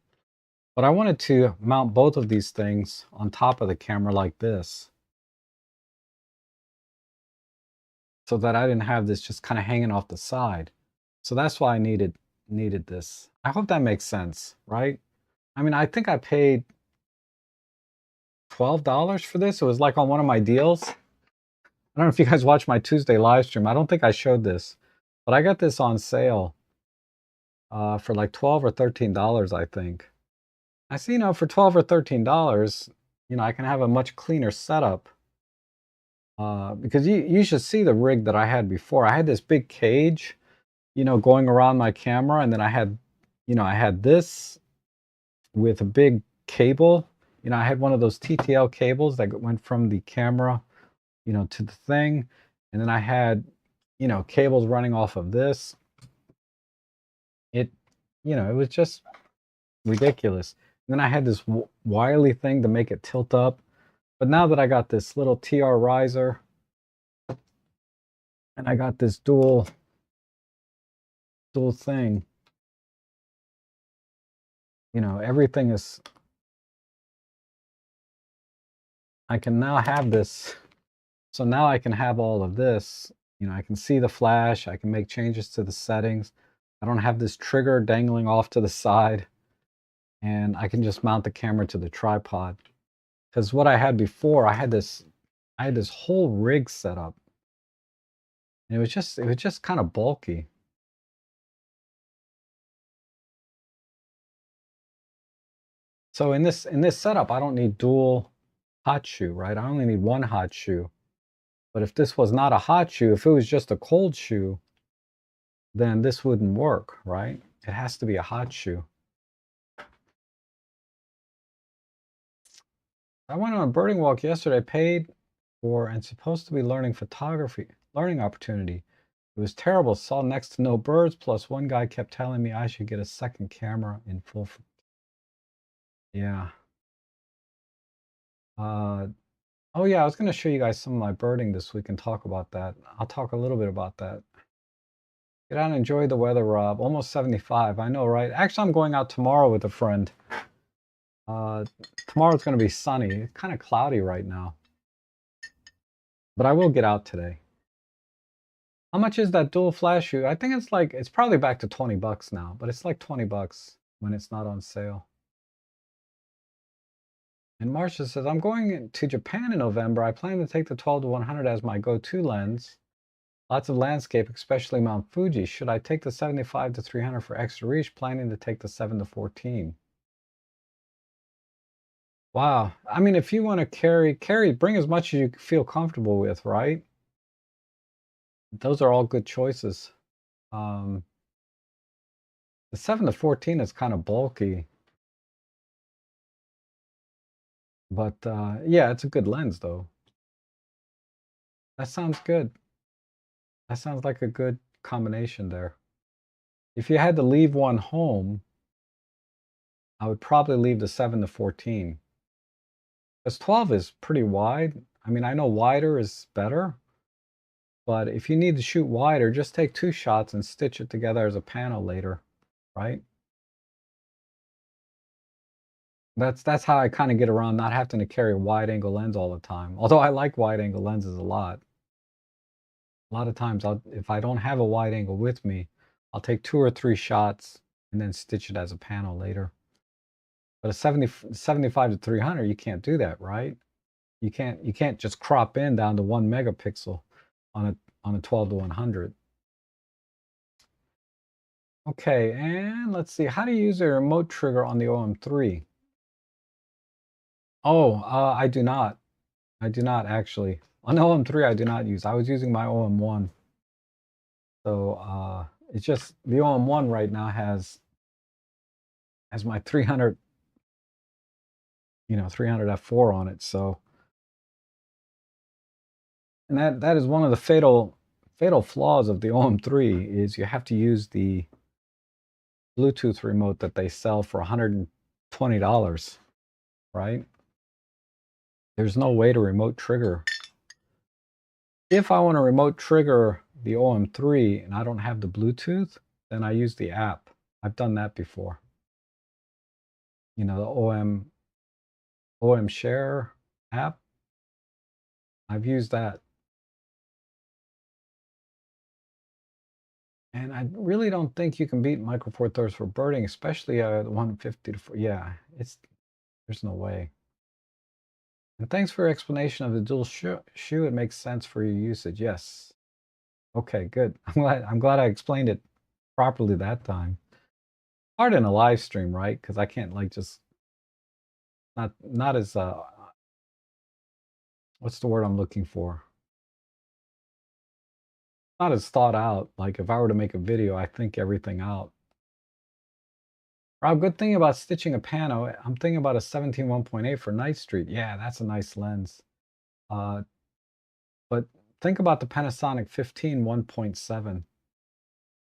but I wanted to mount both of these things on top of the camera like this, so that I didn't have this just kind of hanging off the side. So that's why I needed this. I hope that makes sense, right? I mean, I think I paid $12 for this. It was like on one of my deals. I don't know if you guys watched my Tuesday live stream. I don't think I showed this, but I got this on sale for like 12 or $13, I think. I see, you know, for 12 or $13, you know, I can have a much cleaner setup. Because you should see the rig that I had before. I had this big cage, you know, going around my camera, and then I had, you know, I had this with a big cable. You know, I had one of those TTL cables that went from the camera, you know, to the thing. And then I had, you know, cables running off of this. It, you know, it was just ridiculous. And then I had this wily thing to make it tilt up. But now that I got this little TR riser and I got this dual thing, you know, everything is, I can now have this. So now I can have all of this. You know, I can see the flash. I can make changes to the settings. I don't have this trigger dangling off to the side. And I can just mount the camera to the tripod. Because what I had before, I had this whole rig set up. And it was just kind of bulky. So in this setup, I don't need dual hot shoe, right? I only need one hot shoe. But if this was not a hot shoe, if it was just a cold shoe, then this wouldn't work, right? It has to be a hot shoe. I went on a birding walk yesterday, paid for and supposed to be learning photography, learning opportunity. It was terrible, saw next to no birds, plus one guy kept telling me I should get a second camera in full. Yeah. Uh, oh yeah, I was going to show you guys some of my birding this week and talk about that. I'll talk a little bit about that. Get out and enjoy the weather, Rob. Almost 75. I know, right? Actually, I'm going out tomorrow with a friend. Uh, Tomorrow's going to be sunny. It's kind of cloudy right now. But I will get out today. How much is that dual flash shoe? I think it's like, it's probably back to 20 bucks now, but it's like 20 bucks when it's not on sale. And Marcia says, I'm going to Japan in November. I plan to take the 12 to 100 as my go-to lens. Lots of landscape, especially Mount Fuji. Should I take the 75 to 300 for extra reach? Planning to take the 7 to 14. Wow. I mean, if you want to carry, bring as much as you feel comfortable with, right? Those are all good choices. The 7 to 14 is kind of bulky, but yeah, it's a good lens though. That sounds good. That sounds like a good combination there. If you had to leave one home, I would probably leave the 7 to 14. Because 12 is pretty wide. I mean, I know wider is better, but if you need to shoot wider, just take 2 shots and stitch it together as a panel later, right? That's how I kind of get around not having to carry a wide angle lens all the time. Although I like wide angle lenses a lot. A lot of times, if I don't have a wide angle with me, I'll take 2 or 3 shots and then stitch it as a panel later. But a 75 to 300, you can't do that, right? You can't just crop in down to 1 megapixel on a 12 to 100. Okay, and let's see. How do you use a remote trigger on the OM3? Oh, I do not. I do not actually. On OM3, I do not use. I was using my OM1. So it's just the OM1 right now has my 300, 300 f4 on it. So, and that is one of the fatal flaws of the OM3 is you have to use the Bluetooth remote that they sell for $120, right? There's no way to remote trigger. If I want to remote trigger the OM3 and I don't have the Bluetooth, then I use the app. I've done that before. The OM Share app. I've used that. And I really don't think you can beat Micro Four Thirds for birding, especially the 150 to 4. Yeah, there's no way. And thanks for your explanation of the dual shoe. It makes sense for your usage. Yes. Okay, good. I'm glad I explained it properly that time. Hard in a live stream, right? Because I can't like just not as what's the word I'm looking for? Not as thought out. Like if I were to make a video, I think everything out. Rob, good thing about stitching a pano, I'm thinking about a 17 1.8 for Night Street. Yeah, that's a nice lens. But think about the Panasonic 15 1.7.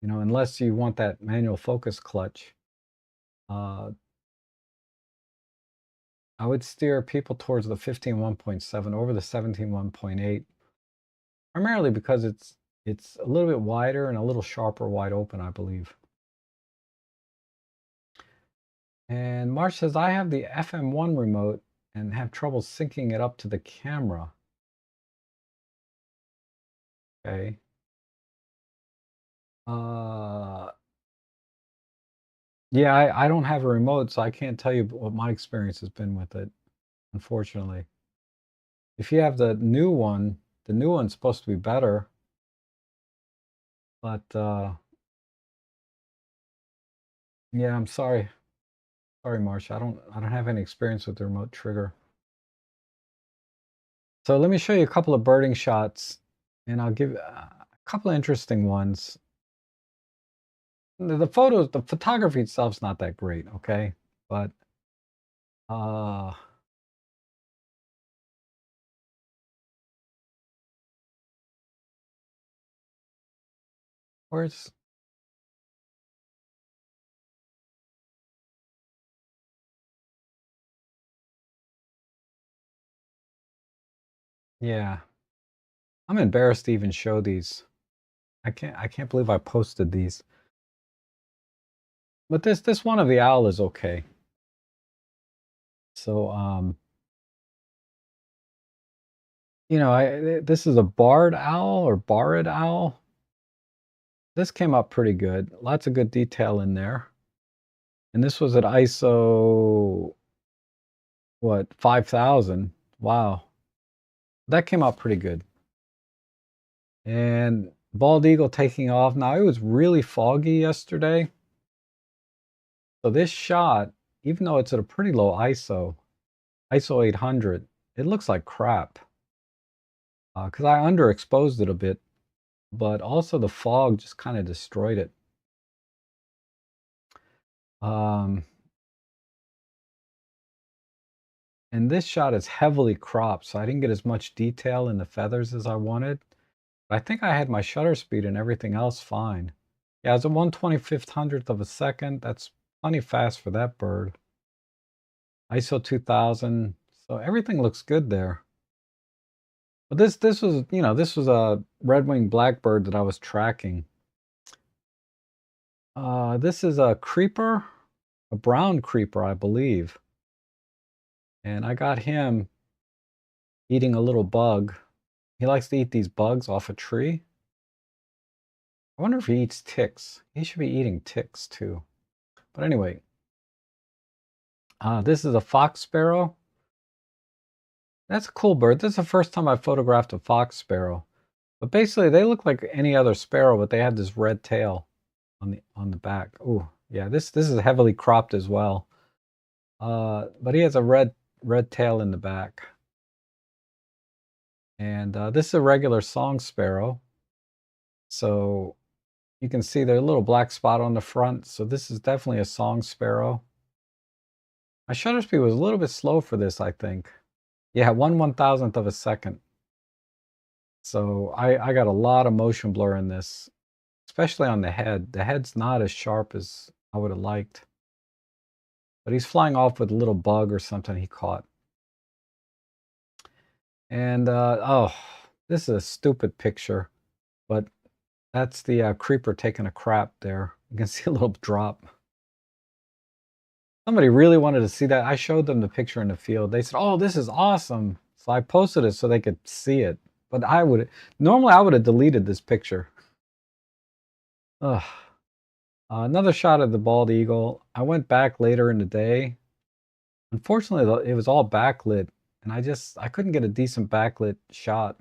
Unless you want that manual focus clutch. I would steer people towards the 15 1.7 over the 17 1.8, primarily because it's a little bit wider and a little sharper wide open, I believe. And Marsh says, I have the FM1 remote and have trouble syncing it up to the camera. Okay. Yeah, I don't have a remote, so I can't tell you what my experience has been with it, unfortunately. If you have the new one's supposed to be better, but yeah, I'm sorry. Sorry, Marcia. I don't have any experience with the remote trigger. So let me show you a couple of birding shots, and I'll give a couple of interesting ones. The photos, the photography itself's not that great, okay? But uh where's yeah. I'm embarrassed to even show these. I can't believe I posted these. But this one of the owl is okay. So you know, this is a barred owl or barred owl. This came up pretty good. Lots of good detail in there. And this was at ISO what, 5,000. Wow. That came out pretty good. And bald eagle taking off. Now it was really foggy yesterday. So this shot, even though it's at a pretty low ISO 800, it looks like crap. Because I underexposed it a bit, but also the fog just kind of destroyed it. Um, and this shot is heavily cropped, so I didn't get as much detail in the feathers as I wanted. But I think I had my shutter speed and everything else fine. Yeah, it's a 1/25 hundredth of a second. That's plenty fast for that bird. ISO 2000. So everything looks good there. But this was, you know, this was a red-winged blackbird that I was tracking. This is a creeper, a brown creeper, I believe. And I got him eating a little bug. He likes to eat these bugs off a tree. I wonder if he eats ticks. He should be eating ticks too. But anyway, this is a fox sparrow. That's a cool bird. This is the first time I photographed a fox sparrow. But basically, they look like any other sparrow, but they have this red tail on the back. Oh, yeah, this is heavily cropped as well. But he has a red tail in the back. And this is a regular song sparrow. So you can see there's a little black spot on the front. So this is definitely a song sparrow. My shutter speed was a little bit slow for this, I think. Yeah, 1/1000th of a second. So I got a lot of motion blur in this, especially on the head. The head's not as sharp as I would have liked. But he's flying off with a little bug or something he caught. And oh, this is a stupid picture, but that's the creeper taking a crap there. You can see a little drop. Somebody really wanted to see that. I showed them the picture in the field. They said, "Oh, this is awesome." So I posted it so they could see it. But normally I would have deleted this picture. Ugh. Another shot of the bald eagle. I went back later in the day. Unfortunately, it was all backlit, and I couldn't get a decent backlit shot.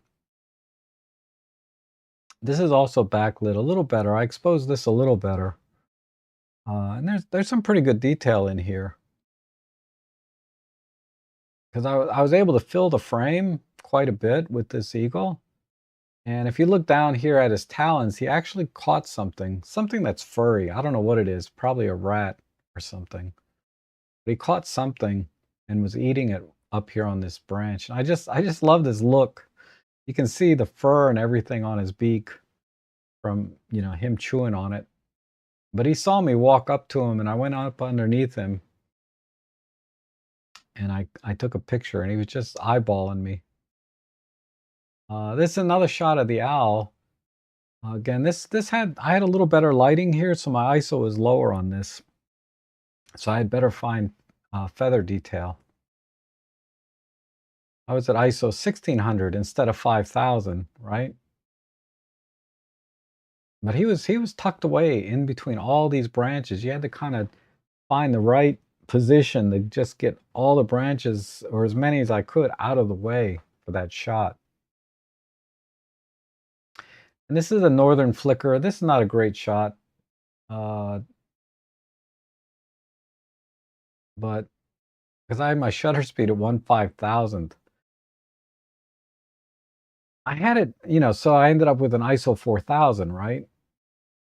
This is also backlit a little better. I exposed this a little better. And there's some pretty good detail in here. Because I was able to fill the frame quite a bit with this eagle. And if you look down here at his talons, he actually caught something that's furry. I don't know what it is, probably a rat or something. But he caught something and was eating it up here on this branch. And I just love this look. You can see the fur and everything on his beak from, you know, him chewing on it. But he saw me walk up to him, and I went up underneath him, and I took a picture, and he was just eyeballing me. This is another shot of the owl. Again, I had a little better lighting here, so my ISO was lower on this. So I had better fine feather detail. I was at ISO 1600 instead of 5000, right? But he was tucked away in between all these branches. You had to kind of find the right position to just get all the branches, or as many as I could, out of the way for that shot. And this is a northern flicker. This is not a great shot. Uh, but because I had my shutter speed at 1/5000th, I had it, so I ended up with an ISO 4000, right?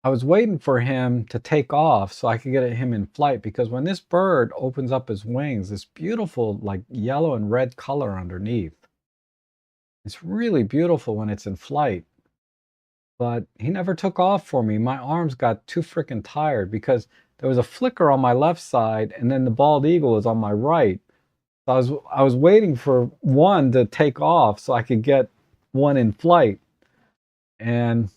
I was waiting for him to take off so I could get him in flight because when this bird opens up his wings, this beautiful like yellow and red color underneath. It's really beautiful when it's in flight. But he never took off for me. My arms got too freaking tired because there was a flicker on my left side and then the bald eagle was on my right. So I was waiting for one to take off so I could get one in flight. And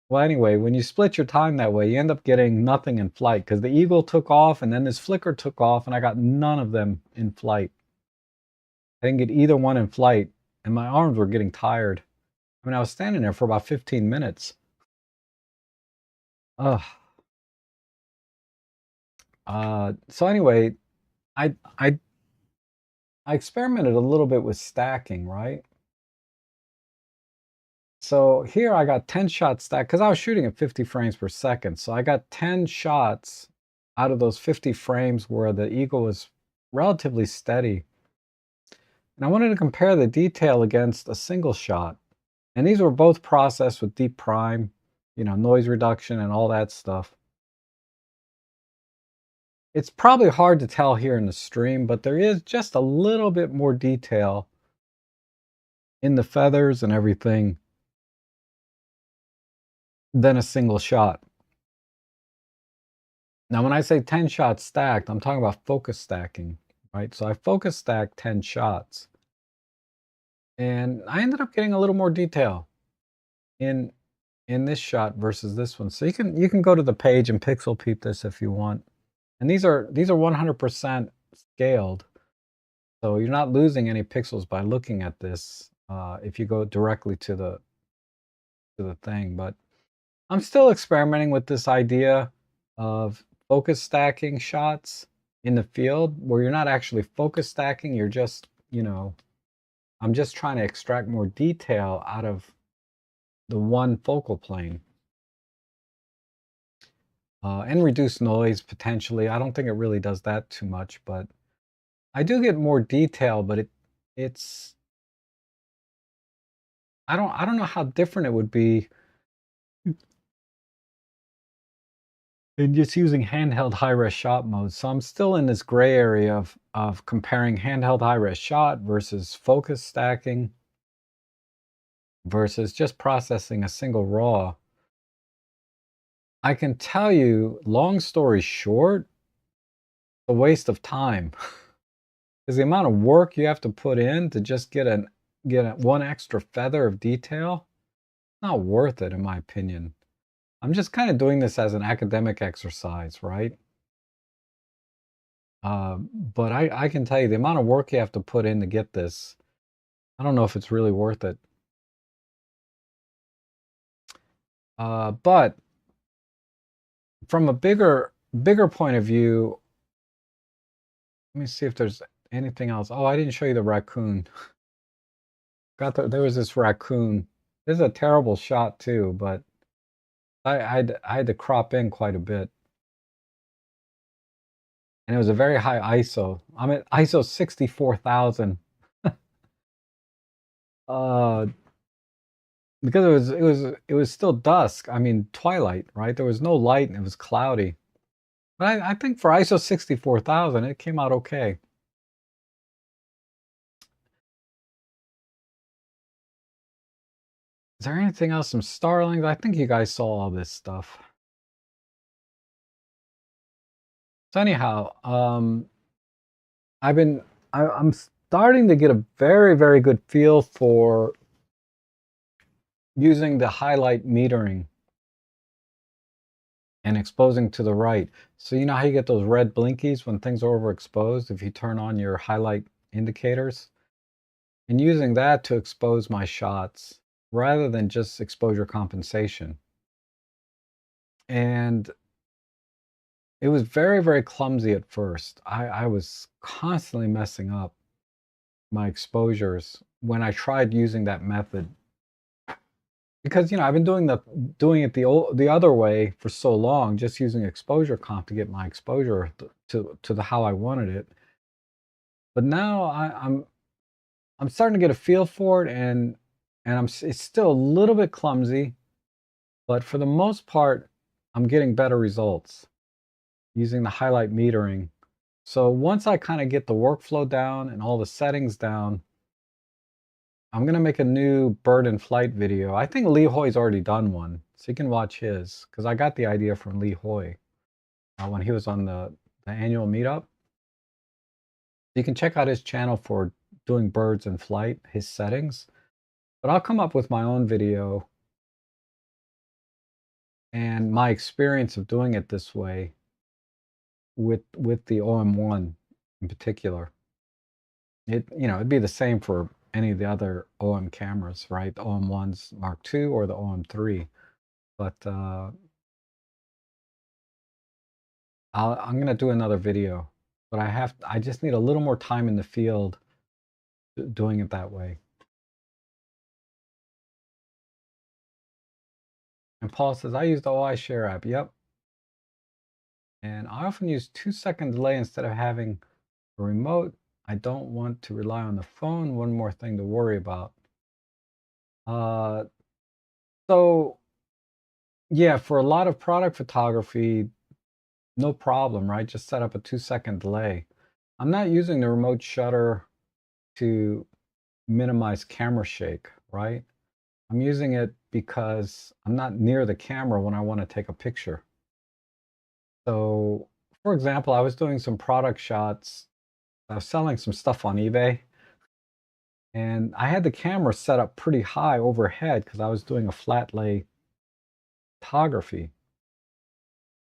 well, anyway, when you split your time that way, you end up getting nothing in flight because the eagle took off and then this flicker took off and I got none of them in flight. I didn't get either one in flight and my arms were getting tired. I mean, I was standing there for about 15 minutes. Ugh. So anyway, I I I experimented a little bit with stacking, right? So here I got 10 shots stacked because I was shooting at 50 frames per second. So I got 10 shots out of those 50 frames where the eagle was relatively steady. And I wanted to compare the detail against a single shot. And these were both processed with deep prime, noise reduction and all that stuff. It's probably hard to tell here in the stream, but there is just a little bit more detail in the feathers and everything than a single shot. Now, when I say 10 shots stacked, I'm talking about focus stacking, right? So I focus stacked 10 shots. And I ended up getting a little more detail in this shot versus this one. So you can go to the page and pixel peep this if you want. And these are 100% scaled. So you're not losing any pixels by looking at this if you go directly to the thing. But I'm still experimenting with this idea of focus stacking shots in the field where you're not actually focus stacking, you're just, I'm just trying to extract more detail out of the one focal plane and reduce noise potentially. I don't think it really does that too much, but I do get more detail, but it's I don't know how different it would be in just using handheld high-res shot mode. So I'm still in this gray area of comparing handheld high-res shot versus focus stacking versus just processing a single raw. I can tell you, long story short, a waste of time. Because the amount of work you have to put in to just get one extra feather of detail, not worth it in my opinion. I'm just kind of doing this as an academic exercise, right? But I can tell you the amount of work you have to put in to get this, I don't know if it's really worth it. But from a bigger point of view, let me see if there's anything else. Oh, I didn't show you the raccoon. There was this raccoon. This is a terrible shot too, but I had to crop in quite a bit. And it was a very high ISO. I'm at ISO 64,000. uh, because it was still dusk. I mean, twilight, right? There was no light and it was cloudy. But I think for ISO 64,000, it came out okay. Is there anything else from Starlings? I think you guys saw all this stuff. So anyhow, I'm starting to get a very, very good feel for using the highlight metering and exposing to the right. So you know how you get those red blinkies when things are overexposed if you turn on your highlight indicators? And using that to expose my shots rather than just exposure compensation. And it was very, very clumsy at first. I was constantly messing up my exposures when I tried using that method. because, I've been doing it the other way for so long, just using exposure comp to get my exposure to the how I wanted it. But now I'm starting to get a feel for it, and it's still a little bit clumsy, but for the most part, I'm getting better results using the highlight metering. So once I kind of get the workflow down and all the settings down, I'm gonna make a new bird in flight video. I think Lee Hoy's already done one, so you can watch his, because I got the idea from Lee Hoy when he was on the annual meetup. You can check out his channel for doing birds in flight, his settings. But I'll come up with my own video and my experience of doing it this way with the OM1 in particular. It'd be the same for any of the other OM cameras, right? The OM1s Mark II or the OM3. But I'm gonna do another video. But I just need a little more time in the field doing it that way. And Paul says, I use the OI Share app. Yep. And I often use 2-second delay instead of having a remote. I don't want to rely on the phone. One more thing to worry about. Uh, so yeah, for a lot of product photography, no problem, right? Just set up a 2-second delay. I'm not using the remote shutter to minimize camera shake, right? I'm using it because I'm not near the camera when I want to take a picture. So, for example, I was doing some product shots. I was selling some stuff on eBay, and I had the camera set up pretty high overhead because I was doing a flat lay photography.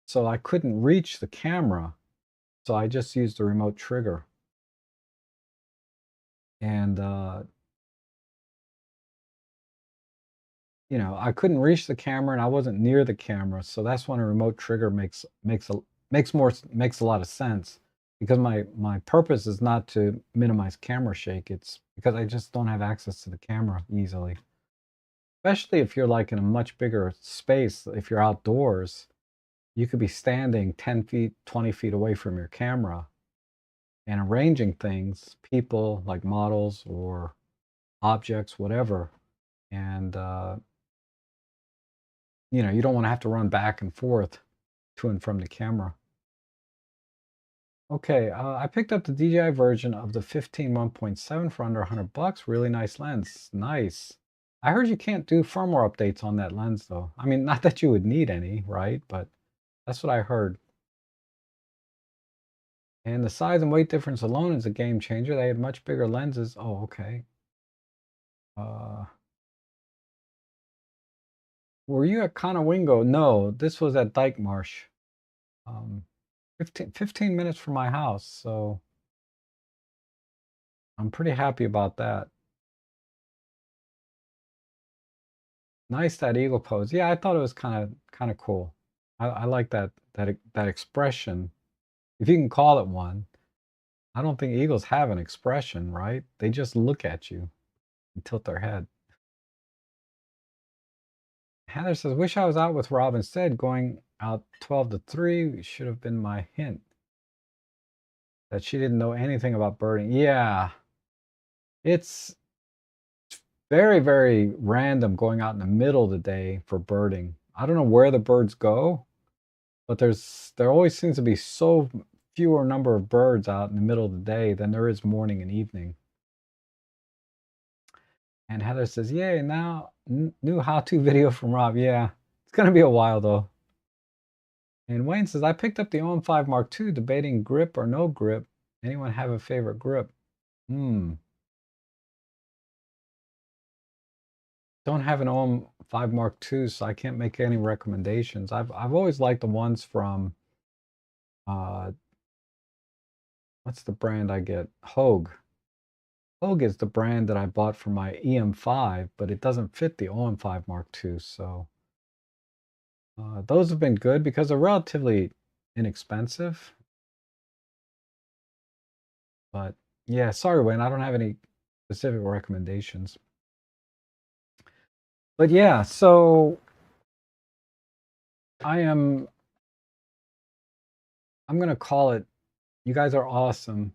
So I couldn't reach the camera. So I just used the remote trigger. And, I couldn't reach the camera and I wasn't near the camera. So that's when a remote trigger makes a lot of sense, because my purpose is not to minimize camera shake. It's because I just don't have access to the camera easily. Especially if you're like in a much bigger space, if you're outdoors, you could be standing 10 feet, 20 feet away from your camera and arranging things, people like models or objects, whatever. And, you don't want to have to run back and forth to and from the camera. Okay, I picked up the DJI version of the 15 1.7 for under $100. Really nice lens. Nice. I heard you can't do firmware updates on that lens, though. I mean, not that you would need any, right? But that's what I heard. And the size and weight difference alone is a game changer. They had much bigger lenses. Oh, okay. Uh, were you at Conowingo? No, this was at Dyke Marsh. 15 minutes from my house, so I'm pretty happy about that. Nice, that eagle pose. Yeah, I thought it was kind of cool. I like that expression, if you can call it one. I don't think eagles have an expression, right? They just look at you and tilt their head. Heather says, wish I was out with Rob instead. Going out 12 to 3 should have been my hint that she didn't know anything about birding. Yeah, it's very, very random going out in the middle of the day for birding. I don't know where the birds go, but there always seems to be so fewer number of birds out in the middle of the day than there is morning and evening. And Heather says, yay, now new how-to video from Rob. Yeah, it's going to be a while though. And Wayne says, I picked up the OM5 Mark II, debating grip or no grip. Anyone have a favorite grip? Don't have an OM5 Mark II, so I can't make any recommendations. I've always liked the ones from, uh, what's the brand I get? Hogue. Hogue is the brand that I bought for my EM5, but it doesn't fit the OM5 Mark II. So those have been good because they're relatively inexpensive. But yeah, sorry, Wayne, I don't have any specific recommendations. But yeah, so I am I'm gonna call it. You guys are awesome.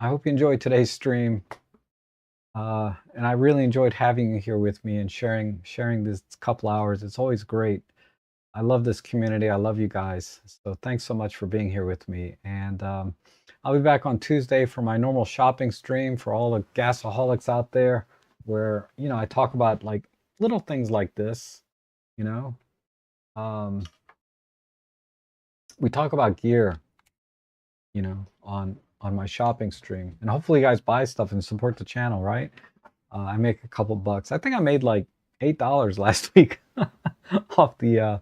I hope you enjoyed today's stream. And I really enjoyed having you here with me and sharing this couple hours. It's always great. I love this community. I love you guys. So thanks so much for being here with me. And I'll be back on Tuesday for my normal shopping stream for all the gasaholics out there, where I talk about like little things like this. You know, um, we talk about gear. On my shopping stream, and hopefully you guys buy stuff and support the channel, right? I make a couple bucks. I think I made like $8 last week off the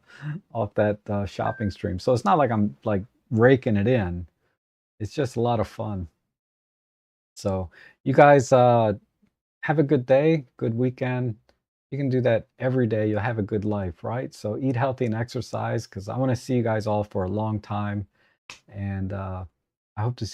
off that shopping stream. So it's not like I'm like raking it in. It's just a lot of fun. So you guys have a good day, good weekend. You can do that every day. You'll have a good life, right? So eat healthy and exercise because I want to see you guys all for a long time. And I hope to see